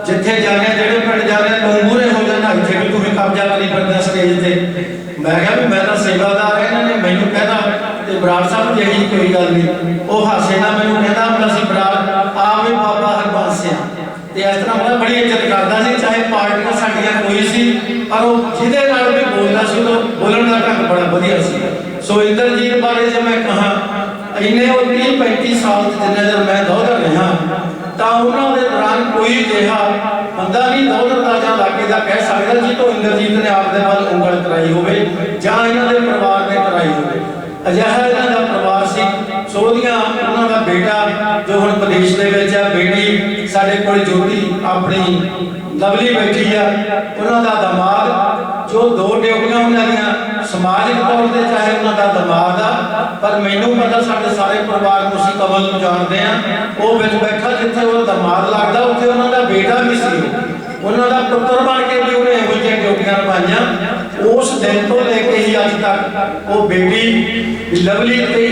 D: ਜਿੱਥੇ ਜਾਣੇ ਜਿਹੜੇ ਪਿੰਡ ਜਾਣੇ ਤੂੰ ਮੂਹਰੇ ਹੋ ਜਾਣਾ, ਇੱਥੇ ਵੀ ਤੂੰ ਕਬਜ਼ਾ ਕਰੀ ਫਿਰਦਾ ਸਟੇਜ ਤੇ। ਮੈਂ ਕਿਹਾ ਵੀ ਮੈਂ ਤਾਂ ਸੇਵਾਦਾਰ, ਇਹਨਾਂ ਨੇ ਮੈਨੂੰ ਕਹਿੰਦਾ। ਤੇ ਬਰਾੜ ਸਾਹਿਬ ਜਿਹੀ ਕੋਈ ਗੱਲ ਨਹੀਂ, ਉਹ ਹਾਸੇ ਨਾਲ ਮੈਨੂੰ ਕਹਿੰਦਾ ਹੁੰਦਾ ਸੀ, ਬਰਾੜ ਆ ਵੀ ਬਾਬਾ ਹਰਬੰਸ ਆ। ਤੇ ਇਸ ਤਰ੍ਹਾਂ ਉਹਦਾ ਬੜੀ ਇੱਜ਼ਤ ਕਰਦਾ ਸੀ, ਚਾਹੇ ਪਾਰਟੀਆਂ ਸਾਡੀਆਂ ਕੋਈ ਸੀ, ਪਰ ਉਹ ਜਿਹਦੇ ਨਾਲ ਵੀ ਬੋਲਦਾ ਸੀ ਉਹ ਬੋਲਣ ਦਾ ਢੰਗ ਬੜਾ ਵਧੀਆ ਸੀ। ਸੋ ਇੰਦਰਜੀਤ ਬਾਰੇ ਜੇ ਮੈਂ ਕਹਾਂ, ਇੰਨੇ ਉਹ 30-35 ਸਾਲ ਜਿੰਨਾ ਚਿਰ ਮੈਂ ਦੌਧਰ ਰਿਹਾ, ਤਾਂ ਉਹਨਾਂ ਦੇ ਦੌਰਾਨ ਕੋਈ ਅਜਿਹਾ ਬੰਦਾ ਨਹੀਂ ਦੌਧਰ ਦਾ ਜਾਂ ਇਲਾਕੇ ਦਾ ਕਹਿ ਸਕਦਾ ਜੀ ਤੋਂ ਇੰਦਰਜੀਤ ਨੇ ਆਪਦੇ ਵੱਲ ਉਂਗਲ ਕਰਾਈ ਹੋਵੇ ਜਾਂ ਇਹਨਾਂ ਦੇ ਪਰਿਵਾਰ ਨੇ ਕਰਾਈ ਹੋਵੇ। ਅਜਿਹਾ ਇਹਨਾਂ ਦਾ ਪਰਿਵਾਰ ਸੀ। ਸੋ ਉਹਨਾਂ ਦਾ ਬੇਟਾ ਜੋ ਹੁਣ ਪ੍ਰਦੇਸ਼ ਦੇ ਵਿੱਚ ਆ, ਬੇਟੀ ਸਾਡੇ ਕੋਲ ਜੋਤੀ ਆਪਣੀ ਲਵਲੀ ਬੈਠੀ ਆ, ਉਹਨਾਂ ਦਾ ਦਮਾਦ, ਜੋ 2 ਡਿਊਟੀਆਂ ਉਹਨਾਂ ਦੀਆਂ ਸਮਾਜਿਕ ਤੌਰ ਤੇ ਚਾਹੇ ਉਹਨਾਂ ਦਾ ਦਮਾਦ ਆ, ਪਰ ਮੈਨੂੰ ਪਤਾ ਸਾਡੇ ਸਾਰੇ ਪਰਿਵਾਰ ਨੂੰ ਅਸੀਂ ਕਮਲ ਨੂੰ ਜਾਣਦੇ ਆ, ਉਹ ਵਿੱਚ ਬੈਠਾ ਜਿੱਥੇ ਉਹ ਦਮਾਦ ਲੱਗਦਾ ਉੱਥੇ ਉਹਨਾਂ ਦਾ ਬੇਟਾ ਵੀ ਸੀ। ਉਹਨਾਂ ਦਾ ਪੁੱਤਰ ਬਣ ਕੇ ਵੀ ਉਹਨੇ ਇਹੋ ਜਿਹੀਆਂ ਡਿਊਟੀਆਂ ਨਿਭਾਈਆਂ। ਉਸ ਦਿਨ ਤੋਂ ਲੈ ਕੇ ਹੀ ਅੱਜ ਤੱਕ ਉਹ ਬੇਟੀ ਲਵਲੀ ਤੇ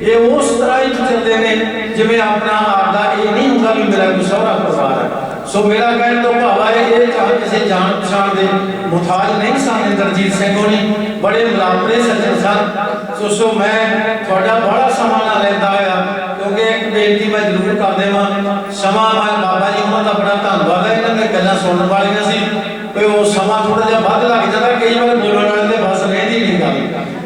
D: ਇਹ ਉਸ ਤਰ੍ਹਾਂ ਹੀ ਚੱਲਦੇ ਨੇ ਜਿਵੇਂ ਆਪਣਾ ਆਪਦਾ। ਇਹ ਨਹੀਂ ਹੁੰਦਾ ਵੀ ਮੇਰਾ ਕੋਈ ਸਹੁਰਾ ਪਰਿਵਾਰ ਹੈ। ਸੋ ਮੇਰਾ ਕਹਿਣ ਤੋਂ ਭਾਵ ਹੈ ਇਹ ਚਾਹੇ ਕਿਸੇ ਜਾਣ ਪਛਾਣ ਦੇ ਮੁਤਾਜ ਨਹੀਂ ਸਨ ਇੰਦਰਜੀਤ ਸਿੰਘ ਹੋਣੀ, ਬੜੇ ਮਲਾਪਰੇ ਸੱਜਣ ਸਨ। ਸੋ ਮੈਂ ਤੁਹਾਡਾ ਬੜਾ ਸਮਾਂ ਨਾ ਲੈਂਦਾ ਹੋਇਆ, ਕਿਉਂਕਿ ਇੱਕ ਬੇਨਤੀ ਮੈਂ ਜ਼ਰੂਰ ਕਰ ਦੇਵਾਂ। ਸਮਾਂ ਮੈਂ ਬਾਬਾ ਜੀ ਉਹਨਾਂ ਦਾ ਬੜਾ ਧੰਨਵਾਦ ਹੈ, ਇਹਨਾਂ ਦੀਆਂ ਗੱਲਾਂ ਸੁਣਨ ਵਾਲੀਆਂ ਸੀ, ਕੋਈ ਉਹ ਸਮਾਂ ਥੋੜਾ ਜਿਹਾ ਵੱਧ ਲੱਗ ਜਾਂਦਾ, ਕਈ ਵਾਰ ਬੋਲਣ ਵਾਲੇ ਦੇ ਬਸ ਰਹਿੰਦੀ ਨਹੀਂ ਗੱਲ।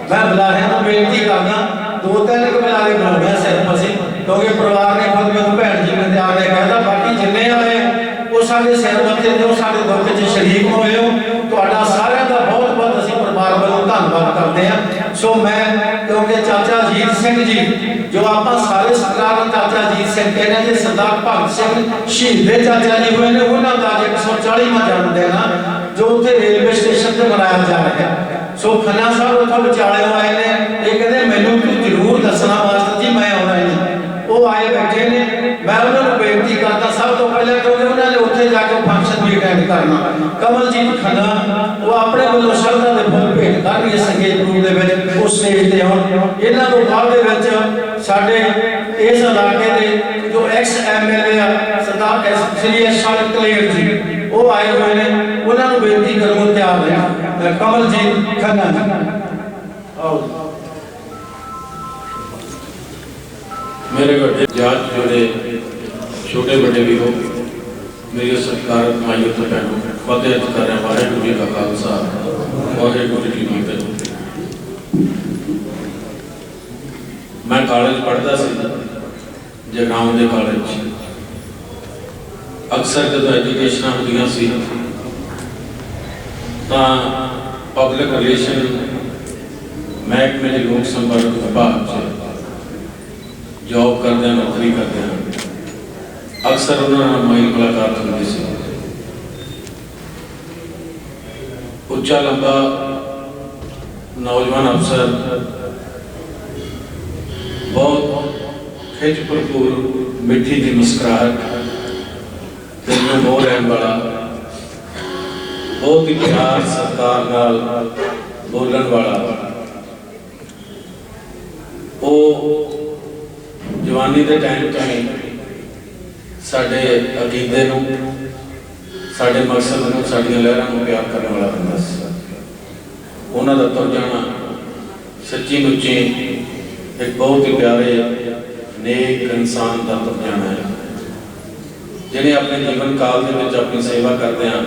D: ਮੈਂ ਬੁਲਾਰਿਆਂ ਨੂੰ ਬੇਨਤੀ ਕਰਦਾ, 2-3 ਬੁਲਾਰੇ ਬਣਾਉਣੇ ਸਿਰਫ ਅਸੀਂ, ਕਿਉਂਕਿ ਪਰਿਵਾਰ ਨੇ ਖੁਦ ਮੈਨੂੰ ਭੈਣ ਜੀ ਨੇ ਆ ਕੇ ਕਹਿਦਾ ਬਾਕੀ ਜਿੰਨੇ ਆਏ ਉਹ ਸਾਡੇ ਸਿਰ ਮੱਥੇ ਤੇ ਸਾਡੇ ਦੁੱਖ 'ਚ ਸ਼ਰੀਕ ਹੋਏ ਹੋ। ਤੁਹਾਡਾ ਸਾਰਿਆਂ ਦਾ ਬਹੁਤ ਬਹੁਤ ਅਸੀਂ ਪਰਿਵਾਰ ਵੱਲੋਂ ਧੰਨਵਾਦ ਕਰਦੇ ਹਾਂ। ਸੋ ਮੈਂ ਕਿਉਂਕਿ ਚਾਚਾ ਅਜੀਤ ਸਿੰਘ ਜੀ ਜੋ ਆਪਾਂ ਸਾਰੇ ਸਤਿਕਾਰ ਨਾਲ ਚਾਚਾ ਅਜੀਤ ਸਿੰਘ ਕਹਿੰਦੇ ਜੀ, ਸਰਦਾਰ ਭਗਤ ਸਿੰਘ ਸ਼ਹੀਦ ਦੇ ਚਾਚਾ ਜੀ ਹੋਏ ਨੇ, ਉਹਨਾਂ ਦਾ 140ਵਾਂ ਜਨਮ ਦਿਨ ਆ ਜੋ ਉੱਥੇ ਰੇਲਵੇ ਸਟੇਸ਼ਨ ਤੇ ਮਨਾਇਆ ਜਾ ਰਿਹਾ ਹੈ। ਸੋ ਖੰਨਾ ਸਾਹਿਬ ਉੱਥੋਂ ਵਿਚਾਲਿਓਂ ਆਏ ਨੇ, ਇਹ ਕਹਿੰਦੇ ਮੈਨੂੰ ਤੂੰ ਜ਼ਰੂਰ ਦੱਸਣਾ ਮਾਸਟਰ ਜੀ, ਮੈਂ ਆਉਣਾ ਨਹੀਂ। ਉਹ ਆਏ ਬੈਠੇ ਨੇ, ਮੈਂ ਉਹਨਾਂ ਨੂੰ ਬੇਨਤੀ ਕਰਦਾ ਸਭ ਤੋਂ ਪਹਿਲਾਂ, ਕਿਉਂਕਿ ਉਹਨਾਂ ਨੇ ਉੱਥੇ ਜਾ ਕੇ ਫੰਕਸ਼ਨ ਵੀ ਅਟੈਂਡ ਕਰਨਾ। ਕਮਲਜੀਤ ਖੰਨਾ ਉਹ ਆਪਣੇ ਵੱਲੋਂ ਸ਼ਰਧਾ ਦੇ ਫੁੱਲ ਭੇਟ ਕਰਨਗੇ ਸੰਗੀਤ ਗਰੁੱਪ ਦੇ ਵਿੱਚ, ਉਸ ਸਟੇਜ ਤੇ ਆਉਣ। ਇਹਨਾਂ ਤੋਂ ਬਾਅਦ ਦੇ ਵਿੱਚ ਸਾਡੇ ਇਸ ਇਲਾਕੇ ਦੇ ਜੋ ਐਕਸ MLA ਆ ਸਰਦਾਰ ਸ਼੍ਰੀ ਐਸ ਕਲੇਰ ਜੀ, ਉਹ ਆਏ ਹੋਏ ਨੇ, ਉਹਨਾਂ ਨੂੰ ਬੇਨਤੀ ਕਰਨ ਨੂੰ ਤਿਆਰ ਰਿਹਾ। ਕਮਲਜੀਤ ਖੰਨਾ ਆਓ।
E: मेरे बड़े जात जोड़े छोटे बड़े भी हो, मेरे सरकार माइयों तो भैनों फतेह कर रहे वाहेगुरू जी का खालसा वाहेगुरू जी की फतेह। मैं कॉलेज पढ़ता सी जगराऊं के कॉलेज, ਅਕਸਰ ਜਦੋਂ ਐਜੂਕੇਸ਼ਨਾਂ ਹੁੰਦੀਆਂ ਸੀ ਤਾਂ ਪਬਲਿਕ ਰਿਲੇਸ਼ਨ ਮਹਿਕਮੇ ਦੇ ਲੋਕ ਸੰਪਰਕ ਵਿਭਾਗ 'ਚ ਜੌਬ ਕਰਦਿਆਂ, ਨੌਕਰੀ ਕਰਦਿਆਂ ਅਕਸਰ ਉਹਨਾਂ ਨਾਲ ਮੇਲ ਮੁਲਾਕਾਤ ਹੁੰਦੀ ਸੀ। ਉੱਚਾ ਲੰਬਾ ਨੌਜਵਾਨ ਅਫਸਰ, ਬਹੁਤ ਖਿੱਚ ਭਰਪੂਰ ਮਿੱਠੀ ਦੀ ਮੁਸਕਰਾਹਟ, ਦਿਲ ਨੂੰ ਮੋਹ ਲੈਣ ਵਾਲਾ, ਬਹੁਤ ਹੀ ਪਿਆਰ ਸਤਿਕਾਰ ਨਾਲ ਬੋਲਣ ਵਾਲਾ, ਉਹ ਜਵਾਨੀ ਦੇ ਟਾਈਮ ਤੋਂ ਹੀ ਸਾਡੇ ਅਕੀਦੇ ਨੂੰ, ਸਾਡੇ ਮਕਸਦ ਨੂੰ, ਸਾਡੀਆਂ ਲਹਿਰਾਂ ਨੂੰ ਪਿਆਰ ਕਰਨ ਵਾਲਾ ਬੰਦਾ ਸੀ। ਉਹਨਾਂ ਦਾ ਤੁਰ ਜਾਣਾ ਸੱਚੀ ਮੁੱਚੀ ਇੱਕ ਬਹੁਤ ਹੀ ਪਿਆਰੇ ਨੇਕ ਇਨਸਾਨ ਦਾ ਤੁਰ ਜਾਣਾ ਹੈ, ਜਿਹਨੇ ਆਪਣੇ ਜੀਵਨ ਕਾਲ ਦੇ ਵਿੱਚ ਆਪਣੀ ਸੇਵਾ ਕਰਦਿਆਂ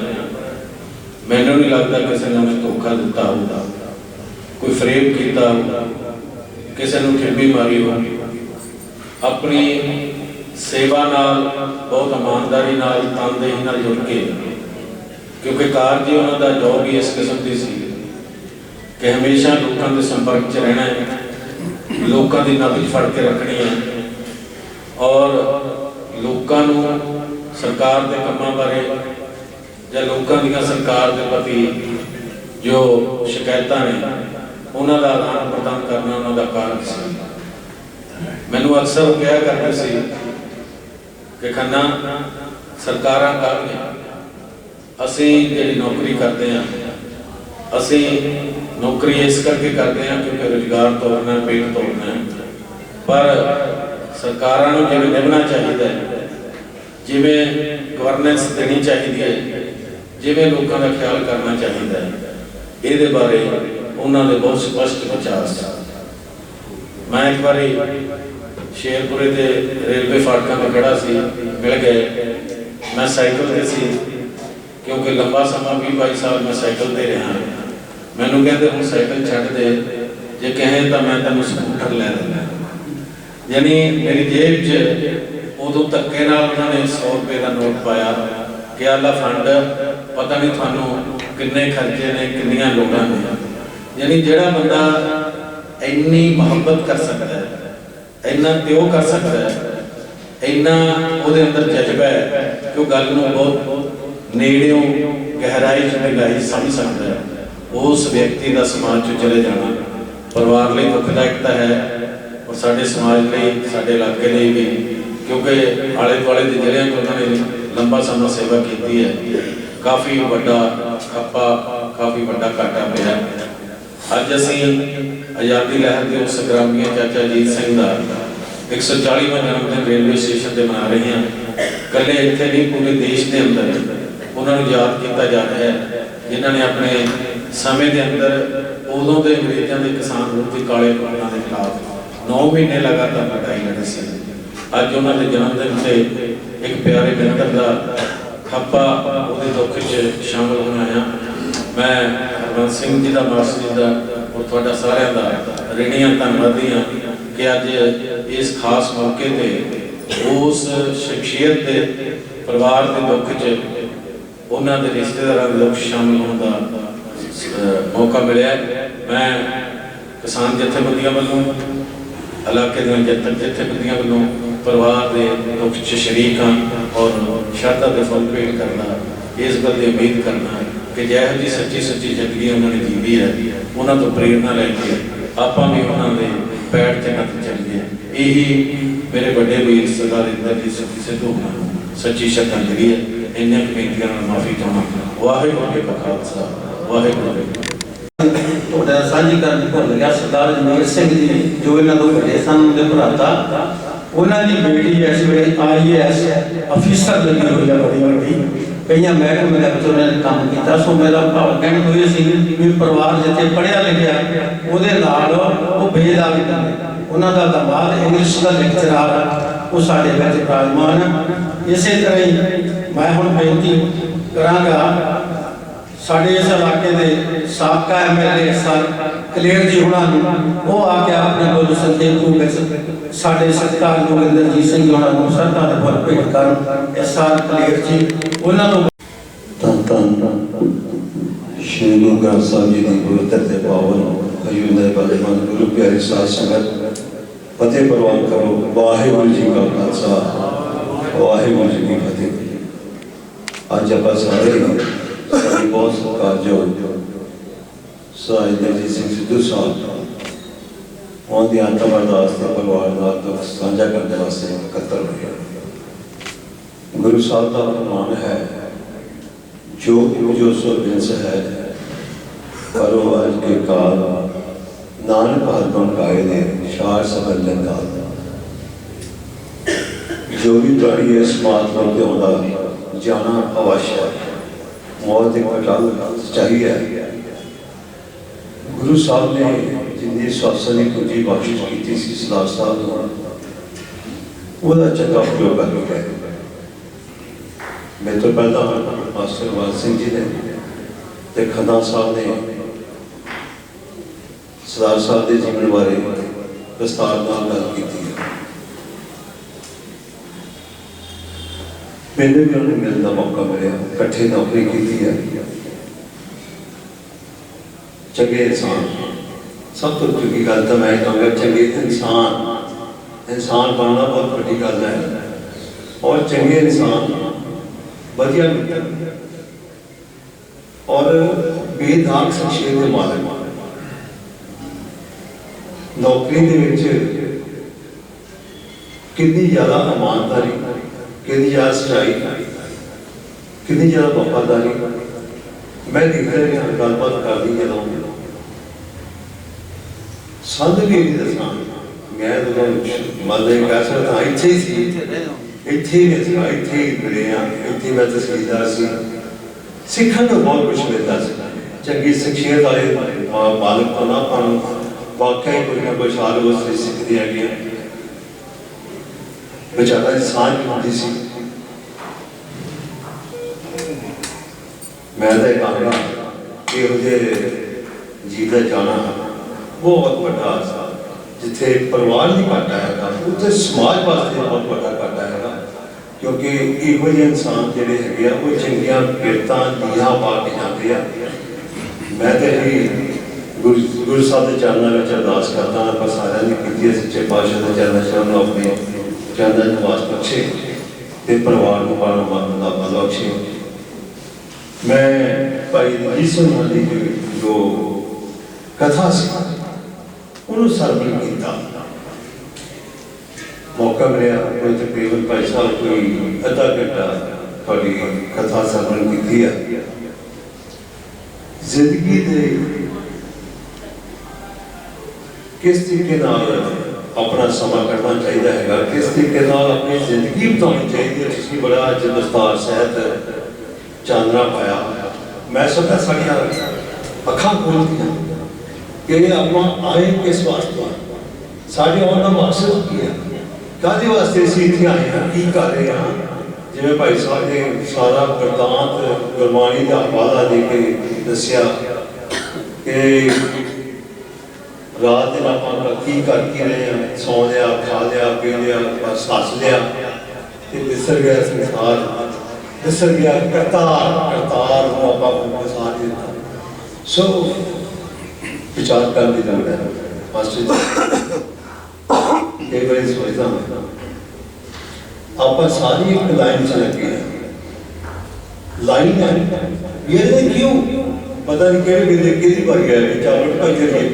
E: ਮੈਨੂੰ ਨਹੀਂ ਲੱਗਦਾ ਕਿਸੇ ਨੇ ਉਹਨੂੰ ਧੋਖਾ ਦਿੱਤਾ ਹੋਊਗਾ, ਕੋਈ ਫਰੇਬ ਕੀਤਾ ਹੋਊਗਾ, ਕਿਸੇ ਨੂੰ ਠੇਬੀ ਮਾਰੀ ਹੋਊਗੀ। ਆਪਣੀ ਸੇਵਾ ਨਾਲ ਬਹੁਤ ਇਮਾਨਦਾਰੀ ਨਾਲ, ਤਨਦੇਹੀ ਨਾਲ ਜੁੜ ਕੇ, ਕਿਉਂਕਿ ਕਾਰਜ ਹੀ ਉਹਨਾਂ ਦਾ ਜੋਬ ਹੀ ਇਸ ਕਿਸਮ ਦੀ ਸੀ ਕਿ ਹਮੇਸ਼ਾ ਲੋਕਾਂ ਦੇ ਸੰਪਰਕ 'ਚ ਰਹਿਣਾ ਹੈ, ਲੋਕਾਂ ਦੀ ਨਬਜ਼ ਫੜ ਕੇ ਰੱਖਣੀ ਹੈ ਔਰ ਲੋਕਾਂ ਨੂੰ ਸਰਕਾਰ ਦੇ ਕੰਮਾਂ ਬਾਰੇ ਜਾਂ ਲੋਕਾਂ ਦੀਆਂ ਸਰਕਾਰ ਦੇ ਪ੍ਰਤੀ ਜੋ ਸ਼ਿਕਾਇਤਾਂ ਨੇ ਉਹਨਾਂ ਦਾ ਆਦਾਨ ਪ੍ਰਦਾਨ ਕਰਨਾ ਉਹਨਾਂ ਦਾ ਕਾਰਜ ਸੀ। ਮੈਨੂੰ ਅਕਸਰ ਕਿਹਾ ਕਰਦੇ ਸੀ ਕਿ ਖੰਨਾ ਸਰਕਾਰਾਂ ਕਾਹਦੀਆਂ, ਅਸੀਂ ਜਿਹੜੀ ਨੌਕਰੀ ਕਰਦੇ ਹਾਂ ਅਸੀਂ ਨੌਕਰੀ ਇਸ ਕਰਕੇ ਕਰਦੇ ਹਾਂ ਕਿਉਂਕਿ ਰੁਜ਼ਗਾਰ ਤੋਰਨਾ, ਪੇਟ ਤੋਰਨਾ, ਪਰ ਸਰਕਾਰਾਂ ਨੂੰ ਜਿਵੇਂ ਨਿਭਣਾ ਚਾਹੀਦਾ ਹੈ, ਜਿਵੇਂ ਗਵਰਨੈਂਸ ਦੇਣੀ ਚਾਹੀਦੀ ਹੈ, ਜਿਵੇਂ ਲੋਕਾਂ ਦਾ ਖਿਆਲ ਕਰਨਾ ਚਾਹੀਦਾ ਹੈ, ਇਹਦੇ ਬਾਰੇ ਉਹਨਾਂ ਦੇ ਬਹੁਤ ਸਪਸ਼ਟ ਵਿਚਾਰ ਸੀ। ਮੈਂ ਇੱਕ ਵਾਰੀ ਸ਼ੇਰਪੁਰੇ ਦੇ ਰੇਲਵੇ ਫਾਟਕਾਂ 'ਤੇ ਖੜਾ ਸੀ, ਮਿਲ ਗਏ। ਮੈਂ ਸਾਈਕਲ 'ਤੇ ਸੀ ਕਿਉਂਕਿ ਲੰਬਾ ਸਮਾਂ 20-22 ਸਾਲ ਮੈਂ ਸਾਈਕਲ 'ਤੇ ਰਿਹਾ। ਮੈਨੂੰ ਕਹਿੰਦੇ ਹੁਣ ਸਾਈਕਲ ਛੱਡ ਦੇ, ਜੇ ਕਹੇ ਤਾਂ ਮੈਂ ਤੈਨੂੰ ਸਕੂਟਰ ਲੈ ਦਿੰਦਾ। ਯਾਨੀ ਮੇਰੀ ਜੇਬ 'ਚ ਉਦੋਂ ਧੱਕੇ ਨਾਲ ਉਹਨਾਂ ਨੇ 100 ਰੁਪਏ ਦਾ ਨੋਟ ਪਾਇਆ ਕਿ ਆਹ ਲੈ ਫੰਡ, ਪਤਾ ਨਹੀਂ ਤੁਹਾਨੂੰ ਕਿੰਨੇ ਖਰਚੇ ਨੇ, ਕਿੰਨੀਆਂ ਲੋੜਾਂ ਨੇ। ਯਾਨੀ ਜਿਹੜਾ ਬੰਦਾ ਇੰਨੀ ਮੁਹੱਬਤ ਕਰ ਸਕਦਾ ਹੈ, ਇੰਨਾ ਪਿਓ ਕਰ ਸਕਦਾ ਹੈ, ਇੰਨਾ ਉਹਦੇ ਅੰਦਰ ਜਜ਼ਬਾ ਹੈ ਕਿ ਉਹ ਗੱਲ ਨੂੰ ਬਹੁਤ ਨੇੜਿਓਂ ਗਹਿਰਾਈ 'ਚ ਗਹਿਰਾਈ ਸਮਝ ਸਕਦਾ ਹੈ, ਉਸ ਵਿਅਕਤੀ ਦਾ ਸਮਾਜ 'ਚ ਚਲੇ ਜਾਣਾ ਪਰਿਵਾਰ ਲਈ ਦੁਖਦਾਇਕ ਤਾਂ ਹੈ ਔਰ ਸਾਡੇ ਸਮਾਜ ਲਈ, ਸਾਡੇ ਇਲਾਕੇ ਲਈ ਵੀ, ਕਿਉਂਕਿ ਆਲੇ ਦੁਆਲੇ ਦੇ ਜ਼ਿਲ੍ਹਿਆਂ 'ਚ ਉਹਨਾਂ ਨੇ ਲੰਬਾ ਸਮਾਂ ਸੇਵਾ ਕੀਤੀ ਹੈ। ਕਾਫੀ ਵੱਡਾ ਖੱਪਾ, ਕਾਫੀ ਵੱਡਾ ਘਾਟਾ ਪਿਆ। ਅੱਜ ਅਸੀਂ ਆਜ਼ਾਦੀ ਲਹਿਰ ਦੇ ਉਸ ਸੰਗਰਾਮੀ ਚਾਚਾ ਅਜੀਤ ਸਿੰਘ ਦਾ 140ਵਾਂ ਜਨਮ ਦਿਨ ਰੇਲਵੇ ਸਟੇਸ਼ਨ ਤੇ ਮਨਾ ਰਹੇ ਹਾਂ। ਇਕੱਲੇ ਇੱਥੇ ਨਹੀਂ, ਪੂਰੇ ਦੇਸ਼ ਦੇ ਅੰਦਰ ਉਹਨਾਂ ਨੂੰ ਯਾਦ ਕੀਤਾ ਜਾ ਰਿਹਾ ਹੈ ਜਿਨ੍ਹਾਂ ਨੇ ਆਪਣੇ ਸਮੇਂ ਦੇ ਅੰਦਰ ਉਦੋਂ ਦੇ ਅੰਗਰੇਜ਼ਾਂ ਦੇ ਕਿਸਾਨ ਵਿਰੋਧੀ ਕਾਲੇ ਕਾਨੂੰਨਾਂ ਦੇ ਖਿਲਾਫ 9 ਮਹੀਨੇ ਲਗਾਤਾਰ ਲੜਾਈ ਲੜੀ ਸੀ। ਅੱਜ ਉਹਨਾਂ ਦੇ ਜਨਮ ਦਿਨ ਤੇ ਇੱਕ ਪਿਆਰੇ ਮਿੱਤਰ ਦਾ ਖੱਪਾ ਉਹਦੇ ਦੁੱਖ 'ਚ ਸ਼ਾਮਲ ਹੋਣਾ ਆ। ਮੈਂ ਹਰਵੰਤ ਸਿੰਘ ਜੀ ਦਾ, ਮਾਸਟਰ ਜੀ ਦਾ ਔਰ ਤੁਹਾਡਾ ਸਾਰਿਆਂ ਦਾ ਰਿਣੀਆਂ ਧੰਨਵਾਦੀ ਹਾਂ ਕਿ ਅੱਜ ਇਸ ਖਾਸ ਮੌਕੇ ਤੇ ਉਸ ਸ਼ਖਸੀਅਤ ਦੇ ਪਰਿਵਾਰ ਦੇ ਦੁੱਖ 'ਚ ਉਹਨਾਂ ਦੇ ਰਿਸ਼ਤੇਦਾਰਾਂ ਦੇ ਦੁੱਖ ਸ਼ਾਮਲ ਹੋਣ ਦਾ ਮੌਕਾ ਮਿਲਿਆ। ਮੈਂ ਕਿਸਾਨ ਜਥੇਬੰਦੀਆਂ ਵੱਲੋਂ, ਇਲਾਕੇ ਦੀਆਂ ਜਥੇਬੰਦੀਆਂ ਵੱਲੋਂ ਪਰਿਵਾਰ ਦੇ ਦੁੱਖ 'ਚ ਸ਼ਰੀਕ ਹਾਂ ਔਰ ਸ਼ਰਧਾ ਦੇ ਫੁੱਲ ਭੇਟ ਕਰਨਾ, ਇਸ ਗੱਲ ਦੀ ਉਮੀਦ ਕਰਨਾ ਕਿ ਜਿਹੋ ਜਿਹੀ ਸੱਚੀ ਜ਼ਿੰਦਗੀ ਉਹਨਾਂ ਨੇ ਜੀਵੀ ਹੈ, ਉਹਨਾਂ ਤੋਂ ਪ੍ਰੇਰਨਾ ਲੈ ਕੇ ਆਪਾਂ ਵੀ ਉਹਨਾਂ ਦੇ ਪੈਰ 'ਚ ਨੱਥ ਚੱਲੀਏ। ਇਹੀ ਮੇਰੇ ਵੱਡੇ ਵੀਰ ਸਰਦਾਰ ਇੰਦਰਜੀਤ ਸਿੰਘ ਸਿੱਧੂ ਨੂੰ ਸੱਚੀ ਸ਼ਰਧਾਂਜਲੀ ਹੈ। ਇੰਨੀਆਂ ਬੇਨਤੀਆਂ ਨਾਲ ਮਾਫੀ ਚਾਹੁੰਦਾ। ਵਾਹਿਗੁਰੂ ਜੀ ਕਾ ਖਾਲਸਾ, ਵਾਹਿਗੁਰੂ ਜੀ ਕੀ ਫਤਿਹ।
D: ਤੁਹਾਡਾ ਸਾਂਝੀ ਕਰਨ ਭੁੱਲ ਗਿਆ, ਸਰਦਾਰ ਜਮੀਰ ਸਿੰਘ ਜੀ ਜੋ ਇਹਨਾਂ ਤੋਂ ਵੱਡੇ ਸਨ, ਉਹਦੇ ਭਰਾਤਾ, ਉਹਨਾਂ ਦੀ ਬੇਟੀ ਇਸ ਵੇਲੇ IAS ਅਫੀਸਰ ਲੱਗੀ ਹੋਈ ਹੈ, ਬੜੀ ਵੱਡੀ, ਕਈਆਂ ਮਹਿਕਮੇ ਦੇ ਵਿੱਚ ਉਹਨਾਂ ਨੇ ਕੰਮ ਕੀਤਾ। ਸੋ ਮੇਰਾ ਭਾਵ ਕਹਿਣ ਹੋਏ ਸੀ ਵੀ ਪਰਿਵਾਰ ਜਿੱਥੇ ਪੜ੍ਹਿਆ ਲਿਖਿਆ ਉਹਦੇ ਨਾਲ ਉਹ ਬੇਦਾਗ ਕਰਦੇ। ਉਹਨਾਂ ਦਾ ਦਮਾਦ ਇੰਗਲਿਸ਼ ਦਾ ਲੈਕਚਰਰ, ਉਹ ਸਾਡੇ ਵਿੱਚ ਵਿਰਾਜਮਾਨ। ਇਸੇ ਤਰ੍ਹਾਂ ਹੀ ਮੈਂ ਹੁਣ ਬੇਨਤੀ ਕਰਾਂਗਾ ਸਾਡੇ ਇਸ ਇਲਾਕੇ ਦੇ ਸਾਬਕਾ ਐਮਐਲਏ ਸਰ ਕਲੇਰ ਜੀ ਹੁਣਾਂ ਨੂੰ ਉਹ ਆ ਕੇ ਆਪਣੇ ਕੋਲ ਸੰਖੇਪ ਰੂਪ ਵਿੱਚ ਸਾਡੇ ਸਤਿਕਾਰਯੋਗ ਇੰਦਰਜੀਤ ਸਿੰਘ ਹੁਣਾਂ ਨੂੰ ਸ਼ਰਧਾ ਦੇ ਫੁੱਲ ਭੇਟ ਕਰਨ ਇਹ ਸਰ ਕਲੇਰ ਜੀ ਉਹਨਾਂ ਨੂੰ
F: ਧੰਨ ਧੰਨ ਸ਼੍ਰੀ ਗੁਰੂ ਗ੍ਰੰਥ ਸਾਹਿਬ ਜੀ ਦੀ ਪਵਿੱਤਰ ਤੇ ਪਾਵਨ ਹਜ਼ੂਰ ਦੇ ਬਲਵੰਤ ਗੁਰੂ ਪਿਆਰੀ ਸਾਧ ਸੰਗਤ ਫਤਿਹ ਪ੍ਰਵਾਨ ਕਰੋ। ਵਾਹਿਗੁਰੂ ਜੀ ਕਾ ਖਾਲਸਾ ਵਾਹਿਗੁਰੂ ਜੀ ਕੀ ਫਤਿਹ। ਅੱਜ ਆਪਾਂ ਸਾਰੇ ਸਾਡੀ ਬਹੁਤ ਸਤਿਕਾਰਯੋਗ ਸਾਧ ਇੰਦਰਜੀਤ ਸਿੰਘ ਸਿੱਧੂ ਸਾਹਿਬ ਉਹਨਾਂ ਦੀ ਅੰਤਮ ਅਰਦਾਸ ਤੇ ਪਰਿਵਾਰ ਨਾਲ ਦੁੱਖ ਸਾਂਝਾ ਕਰਨ ਵਾਸਤੇ ਇਕੱਤਰ ਹੋਏ। ਗੁਰੂ ਸਾਹਿਬ ਦਾ ਫਰਮਾਨ ਹੈ जो सो बिंस है करो आज के काल नानक हरदम गाए ने शार सबल जंगाल। जो भी प्राणी इस महात्मा के आंदा जाना अवश्य मौत एक अटल सच्चाई है। गुरु साहब ने जिंदगी स्वास्थ्य की पूंजी बख्शिश की सी सलाह साहब वह चंगा उपयोग कर है। मैं तो पहला मास्टर वाल सिंह जी ने ते खन्ना साहब ने सरदार साहब के जीवन बारे विस्तार नाल गल की है। मैंने भी उन्हें मिलने का मौका मिला, इकट्ठे नौकरी की है। चंगे इंसान सब तो चंगी गल तो मैं कहूँगा चंगे इंसान बनना बहुत बड़ी गल है। और चंगे इंसान बढ़िया और बेदाग शख्सियत के मालिक नौकरी कितनी ज्यादा ईमानदारी, कितनी ज्यादा सच्चाई, कितनी ज्यादा वफादारी। मैं देख रहा गलबात कर दी जो संत भी नहीं दसा मैं मतलब कह सकता इतने ही इत्थे मिले इत्थे मैं तहसीलदार सी सीखने को बहुत कुछ मिलता चंगी शख्सियत वाले मालिक तो ना वाकई कुछ ना कुछ हाल उससे सीखते हैं। बेचारा इंसान भी होती सी मैं तो कहूँगा कि जीवन जाना बहुत बड़ा जिथे परिवार नहीं घाटा है उत्थे समाज वास्ते बहुत बड़ा घाटा है। क्योंकि इहो ਜਿਹੇ इंसान ਜਿਹੜੇ ਹੈਗੇ ਆ ਉਹ ਚੰਗੀਆਂ ਕਿਰਤਾਂ ਦੀਆਂ ਪਾ ਕੇ ਜਾਂਦੇ ਆ। ਮੈਂ ਤੇ ਹੀ ਗੁਰੂ ਸਾਹਿਬ ਦੇ ਚਰਨਾਂ ਵਿੱਚ ਅਰਦਾਸ ਕਰਦਾ ਹਾਂ ਪਰ ਸਾਰਿਆਂ ਦੀ ਕੀਤੀ ਸੱਚੇ ਪਾਤਸ਼ਾਹ ਦੇ ਚਰਨਾਂ ਵਿੱਚ ਉਹਨੂੰ ਆਪਣੇ ਚਰਨਾਂ ਦੀ ਨਿਵਾਸ ਬਖਸ਼ੇ ਤੇ ਪਰਿਵਾਰ ਨੂੰ ਬਾਲ ਮਾਨ ਦਾ ਬਲ ਬਖਸ਼ੇ। ਮੈਂ ਭਾਈ ਜੀਸਨ ਦੀ ਜੋ ਕਥਾ ਸੀ ਉਹਨੂੰ ਸਰਵਣ ਕੀਤਾ मौका मिला कोई तकरीबन भाई साहब कोई अद्धा घंटा थोड़ी कथा सरवण की है। जिंदगी दे किस तरीके अपना समा करना चाहिए है, किस तरीके अपनी जिंदगी बितानी चाहिए। तुसीं बड़ा अज दस्तार सहित चांदना पाया। मैं सोचा साड़ियां अखां खोल दियां कि आप आए किस वास्ते, साढ़े आने का मकसद की है, काहदे वास्ते असीं इत्थे आए हैं, की कर रहे हैं। जिवें भाई साहब ने सारा वरतांत गुरबाणी का हवाला दे के दस्सिया कि रात दिन आपां की कर के रहे हैं, सौ लिया, खा लिया, पी लिया, बस हस लिया ते बिसर गया संसार, बिसर गया करतार को आपां फसा दिता। सो विचार करने की जरूरत है। मास्टर जी कई बार सोचता आप सारी एक लाइन से लगे लाइन है ये क्यों पता नहीं कि बन गया चावल का जरिए।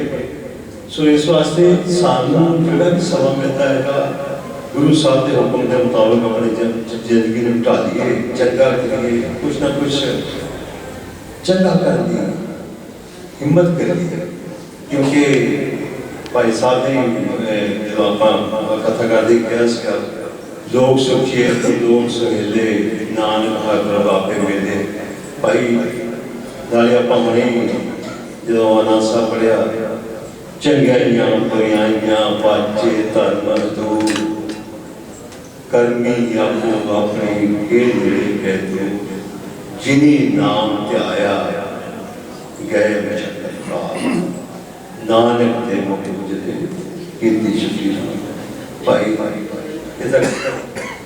F: सो इस वास्ते सानू जो भी समा मिलता है गुरु साहब के हुक्म के मुताबिक अपनी जिंदगी में ढा दिए, चंगा करिए, कुछ ना कुछ चंगा कर दिए, हिम्मत करिए। क्योंकि भाई साहब ने जो आप कथा करते क्या लोग सुखिए लोग सुहेले नानक हर प्रभ आपे मेले। भाई नाले आप जो आनंद साहब पढ़िया चंगाइयां बुराइयां बाजे धर्म दूर करमी आपको अपनी के मिले कह दो जिन्हें नाम त्याया गए मिशन नानक दे मुख मुझे कीर्ति शकीर भाई ये तक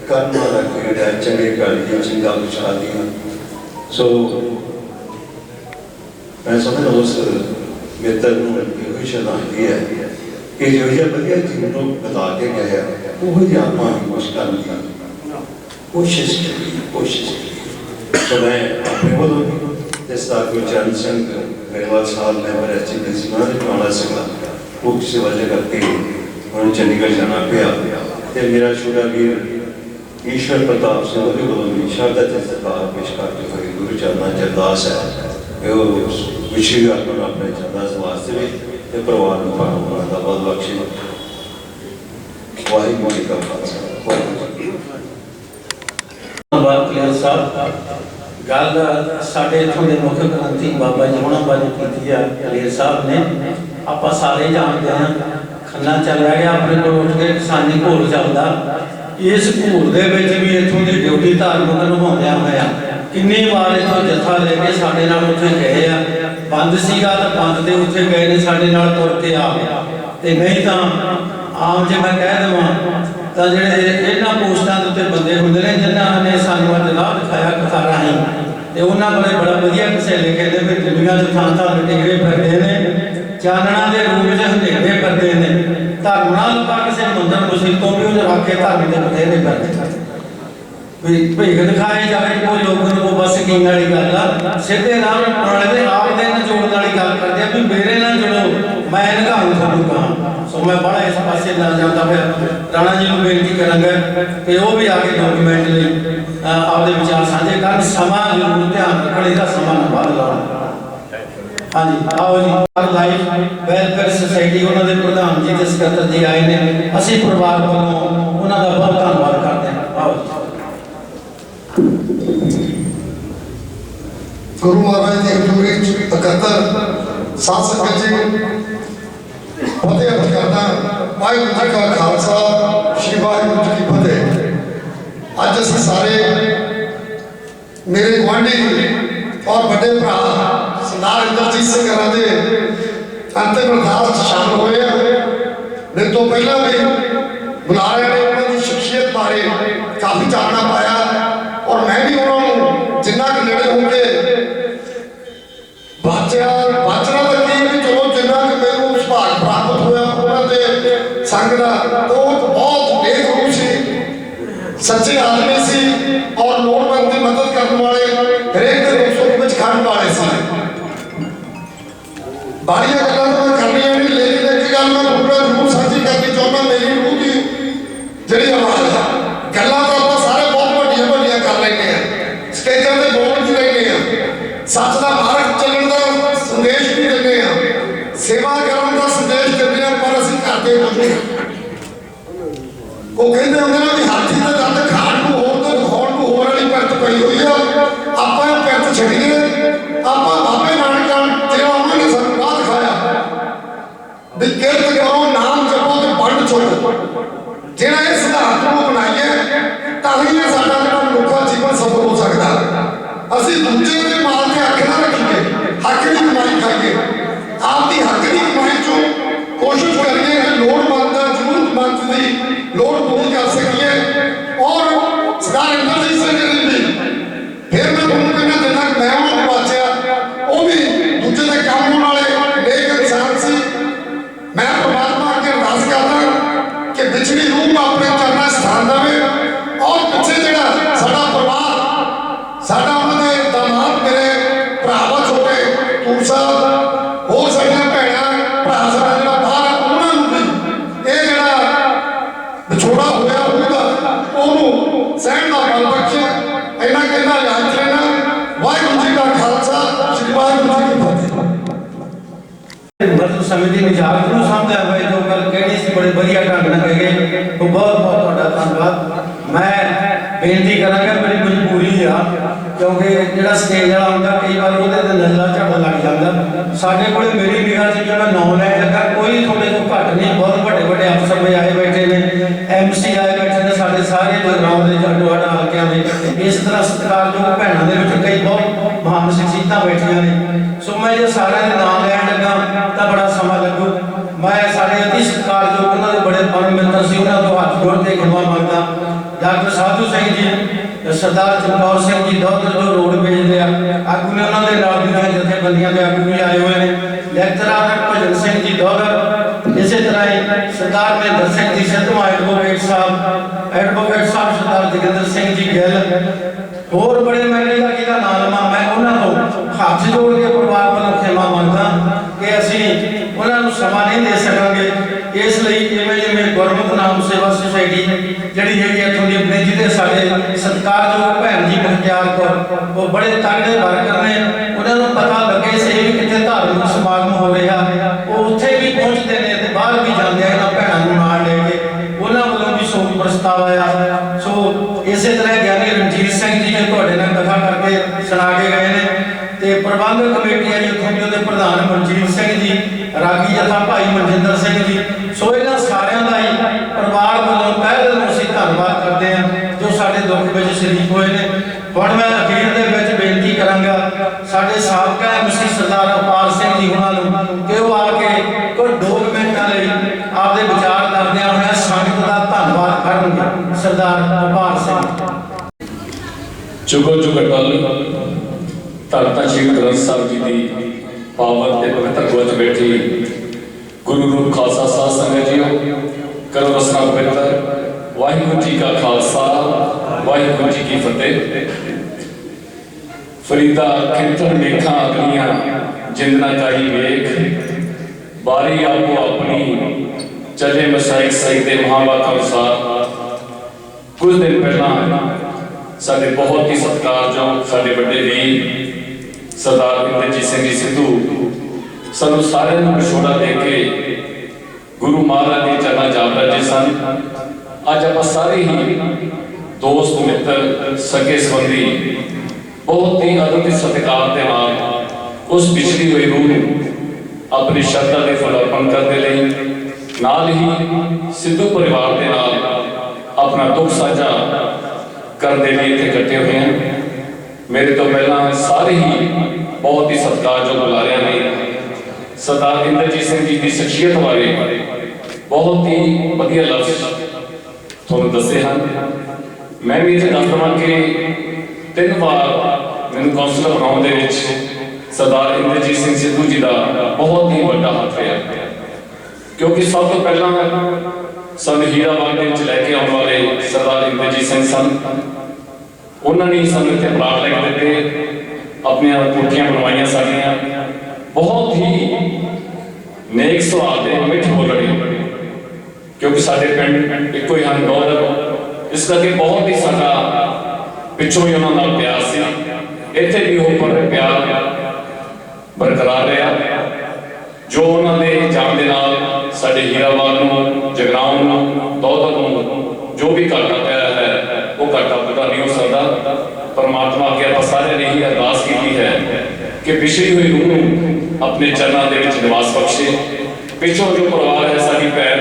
F: कर्म वाला खेड़ है चंगे काली चंगा बुझा दिया सो मैं समझ उस मित्र को श्रद्धांजलि है कि जो ये बढ़िया जीवन को बता के गया वो ही आत्मा की कोशिश करी तो मैं अपने को जिस तरह को चरण सिंह मेरवाल साहब ने बड़े अच्छे किस्म ने बनाना सका वो किसी वजह करके उन्होंने चंडीगढ़ जाना पिया तो मेरा छोटा वीर ईश्वर प्रताप सिंह भी बोलो शरदा के सरकार पेश करते हुए गुरु चरणा च अरदास है वो विशेष अपने चरणां वास्ते भी ते परिवार को पाना का बल बख्शे वाहिगुरू जी का खालसा
D: वाहिगुरू साहब गल साडे इत्थों दे मुख क्रांति बाबा जमुना बाजी कीती है कलेर साहब ने आपां सारे जानते हैं खन्ना चल गया अपने को उठ के किसानी घोल चलदा इस घोल दे विच भी इत्थों दी ड्यूटी धार्मिक निभाउंदियां होया किन्नी बार इत्थों जत्था लेके साडे नाल उत्थे गए आ बंद सीगा तो बंद दे उत्थे गए ने साडे नाल तुर के आ ते नहीं तां आम जे मैं कह देवां ਤਾਂ ਜਿਹੜੇ ਇਹਨਾਂ ਪੋਸਟਾਂ ਦੇ ਉੱਤੇ ਬੰਦੇ ਹੁੰਦੇ ਨੇ ਜਿਨ੍ਹਾਂ ਨੇ ਸਾਨੂੰ ਅੱਜ ਰਾਹ ਦਿਖਾਇਆ ਕਥਾ ਰਾਹੀਂ ਤੇ ਉਹਨਾਂ ਬਾਰੇ ਬੜਾ ਵਧੀਆ ਕਿਸੇ ਲਿਖੇ ਦੇ ਵੀ ਦੁਨੀਆ 'ਚ ਥਾਂ ਥਾਂ ਲਟੇਰੇ ਫਿਰਦੇ ਨੇ ਚਾਨਣਾ ਦੇ ਰੂਪ 'ਚ ਹਨੇਰੇ ਫਿਰਦੇ ਨੇ ਧਰਮ ਨਾਲ ਆਪਾਂ ਕਿਸੇ ਮੰਦਰ ਮੁਸਲਿਮ ਤੋਂ ਵੀ ਉਹ ਰੱਖ ਕੇ ਧਰਮ ਦੇ ਬਥੇਰੇ ਫਿਰਦੇ ਵੀ ਭੇਗ ਦਿਖਾਏ ਜਾਵੇ ਕੋਈ ਲੋਕਾਂ ਨੂੰ ਬਸ ਕੀਨ ਵਾਲੀ ਗੱਲ ਆ ਸਿੱਧੇ ਰਾਹ ਨਾਲ ਦੇ ਆਪ ਦੇ ਨਾਲ ਜੋੜਨ ਵਾਲੀ ਗੱਲ ਕਰਦੇ ਆ ਵੀ ਮੇਰੇ ਨਾਲ ਜੁੜੋ ਮੈਂ ਨਿਗਾਹੂ ਤੁਹਾਨੂੰ ਕਹਾਂ ਸੋ ਮੈਂ ਬੜਾ ਇਸ ਪਾਸੇ ਨਾ ਜਾਂਦਾ ਫਿਰ ਰਾਣਾ ਜੀ ਨੂੰ ਬੇਨਤੀ ਕਰਾਂਗਾ ਕਿ ਉਹ ਵੀ ਆ ਕੇ ਡਾਕੂਮੈਂਟ ਲਈ ਆਪਦੇ ਵਿਚਾਰ ਸਾਂਝੇ ਕਰਨ ਸਮਾਂ ਜ਼ਰੂਰ ਧਿਆਨ ਰੱਖਣ ਇਹਦਾ ਸਮਾਂ ਨਾ ਵੱਧ ਲਾਉਣਾ ਹਾਂਜੀ ਆਓ ਜੀ ਲਾਈਫ ਵੈਲਫੇਅਰ ਸੁਸਾਇਟੀ ਉਹਨਾਂ ਦੇ ਪ੍ਰਧਾਨ ਜੀ ਤੇ ਸਕੱਤਰ ਜੀ ਆਏ ਨੇ ਅਸੀਂ ਪਰਿਵਾਰ ਵੱਲੋਂ ਉਹਨਾਂ ਦਾ ਬਹੁਤ ਧੰਨਵਾਦ ਕਰਦੇ ਹਾਂ ਆਓ
G: गुरु महाराज की हजूरी इकहत्तर सात संगत जी फतेह करना वाहिगुरू जी का खालसा श्री वाहिगुरू जी की फतेह अज असीं सारे मेरे गुआढ़ी और बड़े भरा सरदार इंदरजीत सिंह हरां दे अंतिम अरदास शामिल होए मेरे तो पहला भी बुलारे ने उन्होंने शख्सियत बारे काफ़ी जानना पाया और मैं भी उन्होंने जिन्ना कि नेड़े होंगे बाचना तो की भी चलो जिन्ना कि मैनू सुभाग प्राप्त होया उन्होंने संघ का तो बहुत नेक रूह सी सच्चे आदमी सी और लोड़वंद की मदद करने वाले हरेक के दुख सुख में खड़न वाले सी बाड़िया गल्लां तो मैं करनियां नहीं लेकिन एक गल मैं पूरा जरूर साझी करनी चाहुंदा मेरी रूह की जिहड़ी आवाज़ है गल्लां तो आप सारे बहुत वड्डियां वड्डियां कर लैंदे आ स्टेजां ते बोल भी लैंदे आ सच दा मार्ग चलण दा संदेश भी दिंदे आ सेवा करन दा संदेश दिंदे आ पर असीं करदे कुछ वो कहते होंगे ना कि हाथी का दंद खाण को होर तो दिखाउण को होर वाली पिरत पई हुई है आपां पिरत छड्डीए आपां बाबे नानक जिहड़ा उन्होंने सानूं राह दिखाया भी किरत करो नाम जपो ते वंड छोड़ो जिहड़ा इस सिद्धांत को बनाइए तां ही साडा जिहड़ा मनुੱਖਾ जीवन सफल हो सकदा असीं दूजे दे माल ते हक ना रखीए हक दी कमाई खाइए आप दी हक दी कमाई चों कोशिश करिए लोड़वंद जरूरतमंद दी लोड़ पूरी कर सकिए और सरदार इंदरजीत सिंह जी भी फिर मैं तुहानूं कहना जिन्ना कि मैं उन्होंने बचाया वो भी दूजे दे काम होने वाले नेक इंसान सी मैं परमात्मा अगे अरदास करदा कि विछड़ी रूह को अपने चरणों स्थान देवे और पिछे जिहड़ा साडा परिवार साडा उन्होंने दामाद मेरे भरावा छोटे तूर साहब होर साडियां भैणां भरा साडा जिहड़ा बाहर उन्हां नूं भी ये जिहड़ा विछोड़ा होया होगा ओनू सहन का बल बख्शे इन्ना कहना याद रहना वाहिगुरू जी का खालसा श्री वाहिगुरू जी की फतेह
D: बरतू समिति निजात ਨੂੰ ਸਮਝਿਆ ਹੋਇਆ ਜੋ ਗੱਲ ਕਹਿਣੀ ਸੀ ਬੜੇ ਵਧੀਆ ਢੰਗ ਨਾਲ ਕਹੇ ਗਏ ਉਹ ਬਹੁਤ ਬਹੁਤ ਤੁਹਾਡਾ ਧੰਨਵਾਦ ਮੈਂ ਬੇਨਤੀ ਕਰਾਂਗਾ ਮੇਰੀ ਮਜਬੂਰੀ ਆ ਕਿਉਂਕਿ ਜਿਹੜਾ ਸਟੇਜ ਵਾਲਾ ਹੁੰਦਾ ਕਈ ਵਾਰ ਉਹਦੇ ਤੇ ਨਜ਼ਲਾ ਝਾੜਾ ਲੱਗ ਜਾਂਦਾ ਸਾਡੇ ਕੋਲੇ ਮੇਰੀ ਨਿਗਾਹ 'ਚ ਜਿਹੜਾ 9 ਲੈ ਲੱਗਾ ਕੋਈ ਤੁਹਾਡੇ ਤੋਂ ਘੱਟ ਨਹੀਂ ਬਹੁਤ ਵੱਡੇ ਵੱਡੇ ਅਫਸਰ ਵੀ ਆਏ ਬੈਠੇ ਨੇ ਐਮਸੀ ਆਏ ਬੈਠੇ ਨੇ ਸਾਡੇ ਸਾਰੇ ਜਗਰਾਉਂ ਦੇ ਜੱਟਵਾੜਾ ਹਲਕਿਆਂ ਦੇ ਇਸ ਤਰ੍ਹਾਂ ਸਤਿਕਾਰਯੋਗ ਭੈਣਾਂ ਦੇ ਵਿੱਚ ਕਈ ਬਹੁਤ ਮਹਾਨ ਸ਼ਖਸੀਅਤਾਂ ਬੈਠੀਆਂ ਨੇ। ਸੋ ਮੈਂ ਜੇ ਸਾਰਿਆਂ ਦੇ ਨਾਮ ਲੈਣ ਲੱਗਾ ਤਾਂ ਬੜਾ ਸਮਾਂ ਲੱਗੂ। ਮੈਂ ਸਾਡੇ ਅਤੀ ਸਤਿਕਾਰਯੋਗ ਉਹਨਾਂ ਦੇ ਬੜੇ ਪਰਮ ਮਿੱਤਰ ਸੀ, ਉਹਨਾਂ ਤੋਂ ਹੱਥ ਜੋੜ ਕੇ ਖਿਮਾ ਮੰਗਦਾ। ਡਾਕਟਰ ਸਾਧੂ ਸਿੰਘ ਜੀ, ਸਰਦਾਰ ਚਮਕੌਰ ਸਿੰਘ ਜੀ ਦੋਦਰ ਜੋ ਰੋਡ ਵੇਚਦੇ ਆ ਆਗੂ ਨੇ, ਉਹਨਾਂ ਦੇ ਨਾਲ ਦੀਆਂ ਜਥੇਬੰਦੀਆਂ ਦੇ ਆਗੂ ਵੀ ਆਏ ਹੋਏ ਨੇ। ਲੈਕਚਰਾਰ ਭਜਨ ਸਿੰਘ ਜੀ ਦੋਦਰ, ਇਸੇ ਤਰ੍ਹਾਂ ਹੀ ਸਰਦਾਰ ਮਹਿੰਦਰ ਸਿੰਘ ਜੀ ਸਿੱਧਵਾਂ ਐਡਵੋਕੇਟ ਸਾਹਿਬ ਸਰਦਾਰ ਜਗਿੰਦਰ ਸਿੰਘ ਜੀ ਗਿੱਲ, ਹੋਰ ਬੜੇ ਮੈਨੇ ਦਾ ਜਿਹਦਾ ਨਾਮ ਲਵਾਂ, ਮੈਂ ਉਹਨਾਂ ਤੋਂ ਹੱਥ ਜੋੜ ਕੇ ਪਰਿਵਾਰ ਵੱਲੋਂ ਖਿਮਾ ਮੰਗਦਾ ਕਿ ਅਸੀਂ ਉਹਨਾਂ ਨੂੰ ਸਮਾਂ ਨਹੀਂ ਦੇ ਸਕਾਂਗੇ। ਇਸ ਲਈ ਜਿਵੇਂ ਗੁਰਮਤਿ ਨਾਮ ਸੇਵਾ ਸੁਸਾਇਟੀ ਜਿਹੜੀ ਹੈਗੀ ਇੱਥੋਂ ਦੀ ਆਪਣੇ ਜਿਹਦੇ ਸਾਡੇ ਸਤਿਕਾਰਯੋਗ ਭੈਣ ਜੀ ਮੁਖਤਿਆਰ ਕੌਰ, ਉਹ ਬੜੇ ਤਗੜੇ ਵਰਕਰ ਨੇ। ਉਹਨਾਂ ਨੂੰ ਪਤਾ ਲੱਗੇ ਸੀ ਵੀ ਕਿਤੇ ਧਾਰਮਿਕ ਸਮਾਗਮ ਹੋ ਰਿਹਾ, ਉਹ ਉੱਥੇ ਵੀ ਪਹੁੰਚਦੇ ਨੇ ਤੇ ਬਾਹਰ ਵੀ ਜਾਂਦੇ ਆ ਇਹਨਾਂ ਭੈਣਾਂ ਨੂੰ ਨਾਲ ਲੈ ਕੇ। ਉਹਨਾਂ ਵੱਲੋਂ ਵੀ ਸੋਗ ਪ੍ਰਸਤਾਵ ਆਇਆ। ਸੋ ਇਸੇ ਤਰ੍ਹਾਂ ਗਿਆਨੀ ਰਣਜੀਤ ਸਿੰਘ ਜੀ ਨੇ ਤੁਹਾਡੇ ਨਾਲ ਕਥਾ ਕਰਕੇ ਸੁਣਾ ਕੇ ਗਏ ਨੇ, ਤੇ ਪ੍ਰਬੰਧਕ ਕਮੇਟੀ ਹੈ ਜਿੱਥੋਂ ਦੇ ਉਹਦੇ ਪ੍ਰਧਾਨ ਮਨਜੀਤ ਸਿੰਘ ਜੀ, ਰਾਗੀ ਜਥਾ ਭਾਈ ਮਨਜਿੰਦਰ ਸਿੰਘ ਜੀ। ਸੋ ਇਹਨਾਂ ਸਾਰਿਆਂ ਦਾ ਹੀ ਪਰਿਵਾਰ ਵੱਲੋਂ ਤਹਿ ਦਿਲੋਂ ਅਸੀਂ ਧੰਨਵਾਦ ਕਰਦੇ ਹਾਂ ਜੋ ਸਾਡੇ ਦੁੱਖ ਵਿੱਚ ਸ਼ਰੀਕ ਹੋਏ ਨੇ। ਹੁਣ ਮੈਂ ਅਖੀਰ ਦੇ ਵਿੱਚ ਬੇਨਤੀ ਕਰਾਂਗਾ ਸਾਡੇ ਸਾਬਕਾ ਐਮਸੀ ਸਰਦਾਰ ਅਪਾਰ ਸਿੰਘ ਜੀ ਉਹਨਾਂ ਨੂੰ ਕਿ ਉਹ ਆ ਕੇ ਕੋਈ 2 ਮਿੰਟਾਂ ਲਈ ਆਪਦੇ ਵਿਚਾਰ ਕਰਦਿਆਂ ਹੋਇਆ ਸੰਗਤ ਦਾ ਧੰਨਵਾਦ ਕਰਨਗੇ। ਸਰਦਾਰ ਅਪਾਰ ਸਿੰਘ।
H: ਚੁਗੋ ਚੁਗਟਲ ਧੰਨ ਸ਼੍ਰੀ ਗ੍ਰੰਥ ਸਾਹਿਬ ਜੀ ਦੀ ਪਾਵਨ ਤੇ ਪਵਿੱਤਰ ਗੋਦ ਬੈਠੀ ਗੁਰੂ ਰੂਪ ਖਾਲਸਾ ਸਾਧ ਸੰਗਤ ਜੀਓ, ਕਰੋ ਰਸਨਾ ਪਵਿੱਤਰ। ਵਾਹਿਗੁਰੂ ਜੀ ਕਾ ਖਾਲਸਾ, ਵਾਹਿਗੁਰੂ ਜੀ ਕੀ ਫਤਿਹ। ਫਰੀਦਾ ਖੇਤਰ ਮੇਖਾਂ ਅਗਲੀਆਂ ਜਿੰਦਨਾ ਕਾਈ ਵੇਖ, ਬਾਰੀ ਆਪੋ ਆਪਣੀ ਚਲੇ ਮਸਾਇਕ ਸਾਈ ਦੇ ਮਹਾਂਵਾਕਾਂ ਅਨੁਸਾਰ। ਕੁਝ ਦਿਨ ਪਹਿਲਾਂ ਸਾਡੇ ਬਹੁਤ ਹੀ ਸਤਿਕਾਰਯੋਗ ਸਾਡੇ ਵੱਡੇ ਵੀਰ ਸਰਦਾਰ ਇੰਦਰਜੀਤ ਸਿੰਘ ਜੀ ਸਿੱਧੂ ਸਾਨੂੰ ਸਾਰਿਆਂ ਨੂੰ ਵਿਛੋੜਾ ਦੇ ਕੇ ਗੁਰੂ ਮਹਾਰਾਜ ਦੇ ਚਰਨਾਂ ਜਾ ਬੈਠੇ ਸਨ। ਅੱਜ ਆਪਾਂ ਸਾਰੇ ਹੀ ਦੋਸਤ ਮਿੱਤਰ ਸਕੇ ਸੰਬੰਧੀ ਬਹੁਤ ਹੀ ਅਦਬ ਤੇ ਸਤਿਕਾਰ ਦੇ ਨਾਲ ਉਸ ਪਿਛੜੀ ਹੋਈ ਰੂਹ ਨੂੰ ਆਪਣੀ ਸ਼ਰਧਾ ਦੇ ਫੁੱਲ ਅਰਪਣ ਕਰਨ ਦੇ ਲਈ, ਨਾਲ ਹੀ ਸਿੱਧੂ ਪਰਿਵਾਰ ਦੇ ਨਾਲ ਆਪਣਾ ਦੁੱਖ ਸਾਂਝਾ ਕਰਨ ਦੇ ਲਈ ਇੱਥੇ ਇਕੱਠੇ ਹੋਏ ਹਨ। ਮੇਰੇ ਤੋਂ ਪਹਿਲਾਂ ਸਾਰੇ ਹੀ ਬਹੁਤ ਹੀ ਸਤਿਕਾਰਯੋਗ ਬੁਲਾਰਿਆਂ ਨੇ ਸਰਦਾਰ ਇੰਦਰਜੀਤ ਸਿੰਘ ਜੀ ਦੀ ਸ਼ਖਸੀਅਤ ਬਾਰੇ ਬਹੁਤ ਹੀ ਵਧੀਆ ਲਫ਼ਜ਼ ਤੁਹਾਨੂੰ ਦੱਸੇ ਹਨ। ਮੈਂ ਵੀ ਇਹ ਦੱਸ ਦਵਾਂ ਕਿ 3 ਵਾਰ ਮੈਨੂੰ ਕੌਂਸਲਰ ਬਣਾਉਣ ਦੇ ਵਿੱਚ ਸਰਦਾਰ ਇੰਦਰਜੀਤ ਸਿੰਘ ਸਿੱਧੂ ਜੀ ਦਾ ਬਹੁਤ ਹੀ ਵੱਡਾ ਹੱਥ ਰਿਹਾ, ਕਿਉਂਕਿ ਸਭ ਤੋਂ ਪਹਿਲਾਂ ਸਾਨੂੰ ਹੀਰਾਬਾਦ ਦੇ ਵਿੱਚ ਲੈ ਕੇ ਆਉਣ ਵਾਲੇ ਸਰਦਾਰ ਇੰਦਰਜੀਤ ਸਿੰਘ ਸਨ। ਉਹਨਾਂ ਨੇ ਸਾਨੂੰ ਇੱਥੇ ਪਲਾਟ ਲੈ ਕੇ ਦਿੱਤੇ, ਆਪਣੀਆਂ ਕੋਠੀਆਂ ਬਣਵਾਈਆਂ ਸਾਡੀਆਂ। ਬਹੁਤ ਹੀ ਨੇਕ ਸੁਭਾਅ ਦੇ ਮਿੱਠ ਬੋਲਣੇ, ਕਿਉਂਕਿ ਸਾਡੇ ਪਿੰਡ ਇੱਕੋ ਹੀ ਹਨ ਦੌਲਤ, ਇਸ ਕਰਕੇ ਬਹੁਤ ਹੀ ਸਾਡਾ ਪਿੱਛੋਂ ਹੀ ਉਹਨਾਂ ਨਾਲ ਪਿਆਰ ਸੀ। ਇੱਥੇ ਵੀ ਉਹ ਪਿਆਰ ਬਰਕਰਾਰ ਰਿਹਾ, ਜੋ ਉਹਨਾਂ ਦੇ ਜਾਣ ਦੇ ਨਾਲ ਸਾਡੇ ਹੀਰਾਬਾਦ ਨੂੰ, ਜਗਰਾਉਂ ਨੂੰ, ਦੌਲਤ ਨੂੰ ਜੋ ਵੀ ਘਾਟਾ ਪਿਆ ਹੈ ਉਹ ਘਾਟਾ ਪੂਰਾ ਨਹੀਂ ਹੋ ਸਕਦਾ। ਪਰਮਾਤਮਾ ਅੱਗੇ ਆਪਾਂ ਸਾਰਿਆਂ ਨੇ ਹੀ ਅਰਦਾਸ ਕੀਤੀ ਹੈ ਕਿ ਵਿਛੜੀ ਹੋਈ ਰੂਹ ਨੂੰ ਆਪਣੇ ਚਰਨਾਂ ਦੇ ਵਿੱਚ ਨਿਵਾਸ ਬਖਸ਼ੇ। ਪਿੱਛੋਂ ਜੋ ਪਰਿਵਾਰ ਹੈ, ਸਾਡੀ ਭੈਣ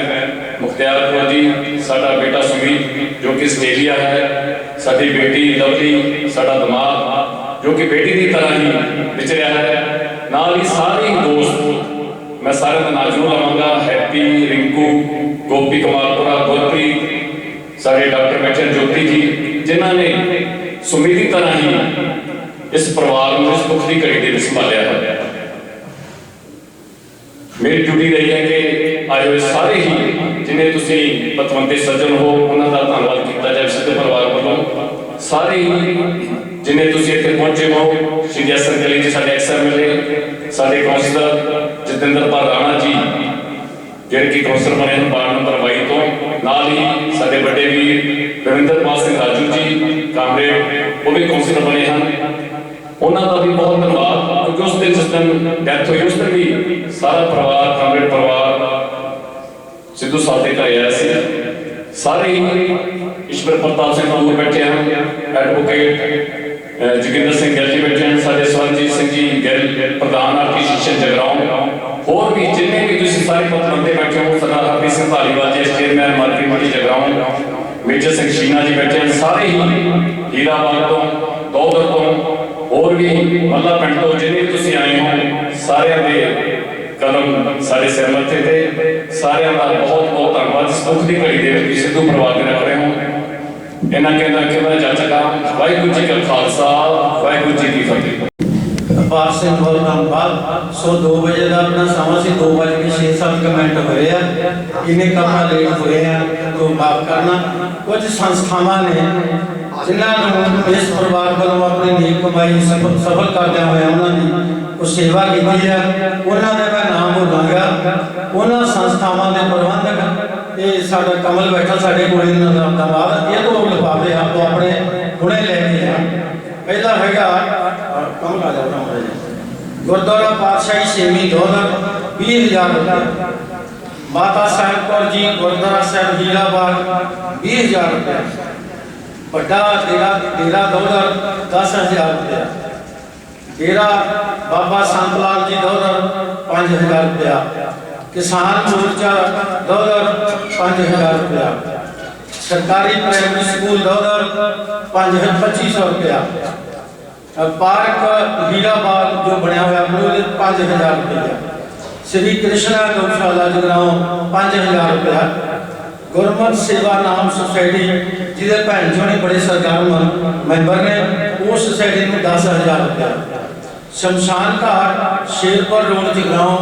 H: ਮੁਖਤਿਆਰ ਕੌਰ ਜੀ, ਸਾਡਾ ਬੇਟਾ ਸੁਮੀਤ ਜੋ ਕਿ ਆਸਟ੍ਰੇਲੀਆ ਹੈ, ਸਾਡੀ ਬੇਟੀ ਲਵਲੀ, ਸਾਡਾ ਦਿਮਾਗ ਜੋ ਕਿ ਬੇਟੀ ਦੀ ਤਰ੍ਹਾਂ ਹੀ ਵਿਚਰਿਆ ਹੈ, ਨਾਲ ਹੀ ਸਾਰੇ ਹੀ ਦੋਸਤ ਮੈਂ ਸਾਰਿਆਂ ਦਾ ਨਾਮ ਜ਼ਰੂਰ ਲਵਾਂਗਾ। ਹੈਪੀ, ਰਿੰਕੂ, ਗੋਪੀ ਕੁਮਾਰਪੁਰਾ, ਗੁਰਪ੍ਰੀਤ, ਸਾਡੇ ਡਾਕਟਰ ਮੈਚਨ ਜੋਤੀ ਜੀ, ਜਿਨ੍ਹਾਂ ਨੇ ਸੁਮੀਤ ਦੀ ਤਰ੍ਹਾਂ ਹੀ ਇਸ ਪਰਿਵਾਰ ਨੂੰ ਇਸ ਦੁੱਖ ਦੀ ਘੜੀ ਦੇ ਵਿੱਚ ਸੰਭਾਲਿਆ ਹੈ। ਮੇਰੀ ਡਿਊਟੀ ਰਹੀ ਹੈ ਕਿ ਆਏ ਹੋਏ ਸਾਰੇ ਹੀ ਜਿਨੇ ਤੁਸੀਂ ਪਤਵੰਤੇ ਸੱਜਣ ਹੋ, ਉਹਨਾਂ ਦਾ ਧੰਨਵਾਦ ਕੀਤਾ ਜਾਵੇ ਸਿੱਧੂ ਪਰਿਵਾਰ ਵੱਲੋਂ। ਸਾਰੇ ਹੀ ਜਿਨੇ ਤੁਸੀਂ ਇੱਥੇ ਪਹੁੰਚੇ ਹੋ, ਸ਼੍ਰੀ ਐਸਐਨ ਗਲੀ ਜੀ ਸਾਡੇ ਐਕਸ-ਐਮਐਲਏ, ਸਾਡੇ ਕੌਂਸਲਰ ਜਤਿੰਦਰਪਾਲ ਰਾਣਾ ਜੀ ਜਿਹੜੇ ਕਿ ਕੌਂਸਲਰ ਬਣੇ ਹਨ ਵਾਰਡ ਨੰਬਰ 22 ਤੋਂ, ਨਾਲ ਹੀ ਸਾਡੇ ਵੱਡੇ ਵੀਰ ਰਵਿੰਦਰਪਾਲ ਸਿੰਘ ਰਾਜੂ ਜੀ ਕਾਮਰੇਡ, ਉਹ ਵੀ ਕੌਂਸਲਰ ਬਣੇ ਹਨ। ਉਹਨਾਂ ਦਾ ਵੀ ਬਹੁਤ ਧੰਨਵਾਦ, ਕਿਉਂਕਿ ਉਸ ਦਿਨ ਜਿਸ ਦਿਨ ਡੈਥ ਹੋਈ ਉਸ ਦਿਨ ਵੀ ਸਾਰਾ ਪਰਿਵਾਰ, ਕਾਮਰੇਡ ਪਰਿਵਾਰ ਸਿੱਧੂ ਸਾਹਿਬ ਦੇ ਘਰ ਆਇਆ ਸੀ। ਸਾਰੇ ਹੀ ਈਸ਼ਵਰ ਪ੍ਰਤਾਪ ਸਿੰਘ ਦੂਰ ਬੈਠੇ ਹਨ, ਐਡਵੋਕੇਟ ਜੋਗਿੰਦਰ ਸਿੰਘ ਗਿੱਲ ਜੀ ਬੈਠੇ ਹਨ, ਸਾਡੇ ਸਵਰਨਜੀਤ ਸਿੰਘ ਜੀ ਗਿੱਲ ਪ੍ਰਧਾਨ ਆਰਟੀਫਿਸ਼ੀਅਲ ਜਗਰਾਉਂ, ਹੋਰ ਵੀ ਜਿੰਨੇ ਵੀ ਤੁਸੀਂ ਸਾਰੇ ਪਤਵੰਤੇ ਬੈਠੇ ਹੋ, ਸਰਦਾਰ ਹਰਪ੍ਰੀਤ ਸਿੰਘ ਧਾਲੀਵਾਲ ਜੀ ਚੇਅਰਮੈਨ ਮਾਰਕੀਟ ਮੰਡੀ ਜਗਰਾਉਂ, ਮੇਜਰ ਸਿੰਘ ਸ਼ੀਨਾ ਜੀ ਬੈਠੇ ਹਨ। ਸਾਰੇ ਹੀ ਹੀਰਾਬਾਦ ਤੋਂ, ਦੌਲਤ ਤੋਂ, ਹੋਰ ਵੀ ਮੱਲਾ ਪਿੰਡ ਤੋਂ ਜਿੰਨੇ ਵੀ ਤੁਸੀਂ ਆਏ ਹੋ ਸਾਰਿਆਂ ਦੇ ਕਦਮ ਸਾਡੇ ਸਿਰ ਮੱਥੇ ਤੇ, ਸਾਰਿਆਂ ਦਾ ਬਹੁਤ ਬਹੁਤ ਧੰਨਵਾਦ। ਇਸ ਦੁੱਖ ਦੀ ਘੜੀ ਦੇ ਵਿੱਚ ਸਿੱਧੂ ਪਰਿਵਾਰ ਦੇ ਨਾਲ ਰਹੇ ਹੋ। ਇਹਨਾਂ ਕਹਿੰਦਾ ਚਾਚਾ ਵਾਹਿਗੁਰੂ ਜੀ ਕਾ ਖਾਲਸਾ ਵਾਹਿਗੁਰੂ ਜੀ ਕੀ ਫਤਿਹ।
D: ਅਪਾਰ ਸਿੰਘ ਬਹੁਤ ਧੰਨਵਾਦ। ਸੋ 2 ਵਜੇ ਦਾ ਆਪਣਾ ਸਮਾਂ ਸੀ, 2:06-7 ਮਿੰਟ ਹੋਏ ਆ, ਇਹਨੇ ਕੰਮਾਂ ਲੇਟ ਹੋਏ ਆ ਤੋਂ ਮਾਫ ਕਰਨਾ। ਕੁਝ ਸੰਸਥਾਵਾਂ ਨੇ ਜਿਨ੍ਹਾਂ ਨੂੰ ਇਸ ਪਰਿਵਾਰ ਵੱਲੋਂ ਆਪਣੀ ਨੇਕ ਕਮਾਈ ਸਫਲ ਕਰਦਿਆਂ ਹੋਇਆ ਉਹਨਾਂ ਦੀ ਉਹ ਸੇਵਾ ਕੀਤੀ ਆ, ਉਹਨਾਂ ਦੇ ਮੈਂ ਨਾਮ ਬੋਲਾਂਗਾ। ਉਹਨਾਂ ਸੰਸਥਾਵਾਂ ਦੇ ਪ੍ਰਬੰਧਕ, ਇਹ ਸਾਡਾ ਕਮਲ ਬੈਠਾ ਸਾਡੇ ਕੋਲ, ਇਹਨਾਂ ਦਾ ਧੰਨਵਾਦ। ਇਹ ਤੋਂ ਲਿਫਾਫੇ ਆਪੋ ਆਪਣੇ ਹੁਣੇ ਲੈ ਕੇ ਆ। ਪਹਿਲਾ ਹੈਗਾ ਕਮਲ ਆ ਜਾਣਾ ਗੁਰਦੁਆਰਾ ਪਾਤਸ਼ਾਹੀ ਛੇਵੀਂ ਦੋਹਰ 20,000 ਰੁਪਏ। ਮਾਤਾ ਸਾਹਿਬ ਕੌਰ ਜੀ ਗੁਰਦੁਆਰਾ ਸਾਹਿਬ ਹੀਰਾਬਾਗ 20,000 ਰੁਪਏ। ਵੱਡਾ ਡੇਰਾ ਦੋਹਰ 10,000 ਰੁਪਏ। ਡੇਰਾ ਬਾਬਾ ਸੰਤ ਲਾਲ ਜੀ ਦੋਹਰ 5,000 ਰੁਪਏ। ਕਿਸਾਨ ਮੋਰਚਾ ਦੋਹਰ 5,000 ਰੁਪਏ। ਸਰਕਾਰੀ ਪ੍ਰਾਇਮਰੀ ਸਕੂਲ ਦੋਹਰ 2500 ਰੁਪਏ। ਪਾਰਕ ਹੀਰਾਬਾਗ ਜੋ ਬਣਿਆ ਹੋਇਆ ਉਹਦੇ 5,000 ਰੁਪਏ। श्री कृष्णा गौशाला जगराओं 5,000 रुपया। गुरमत सेवा नाम सोसाइटी जिसे भैन जी ने बड़े सरकार मैंबर ने उस सोसाइटी में 10,000 रुपया। शमशान घाट शेरपुर रोड जगराओं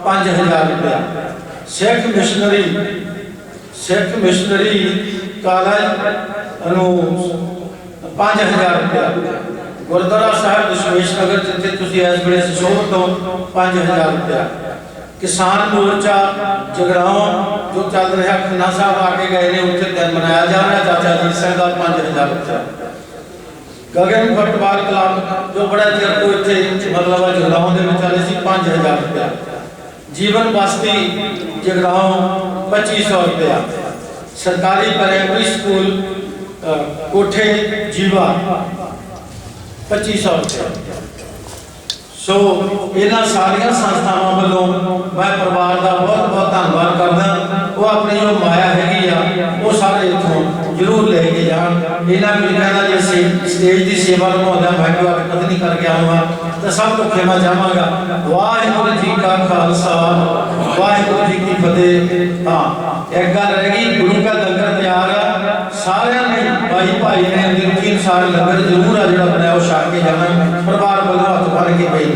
D: 5,000 रुपया। सिख मिशनरी कॉलेज 5,000 रुपया। गुरुद्वारा साहब दशमेश नगर जिथे तुसीं इस वेले सशोर तो 5,000 रुपया। किसान मोर्चा जगराओं जो चल रहा खन्ना साहब आके गए ने उत्थे दिन मनाया जा रहा चाचा जी सिंह का 5,000 रुपया। गगन फुटबॉल क्लब जो बड़ा चिर तो इत्थे मतलब जगराओं के विचाले सी 5,000 रुपया। जीवन बस्ती जगराओं 2,500 रुपया। सरकारी प्राइमरी स्कूल कोठे जीवा 2,500 रुपया। सो इन्हां सारिया संस्थावां वालों मैं परिवार का बहुत बहुत धन्यवाद करदा। वो अपनी जो माया हैगी आ वो सारे इत्थों जरूर लेके जान। इन्हां मीटिंगां दी स्टेज की सेवा निभाउंदा मैं जो पत्नी करके आऊँगा तो सब को खेमा चाहांगा। वाहिगुरू जी का खालसा वाहिगुरू जी की फतेह। हाँ एक गल रह गई, गुरु का लंगर तैयार है, सारे भाई ने सारे लंगर जरूर आ जो बनाया छक के जाना। परिवार वालों हथ भर के पई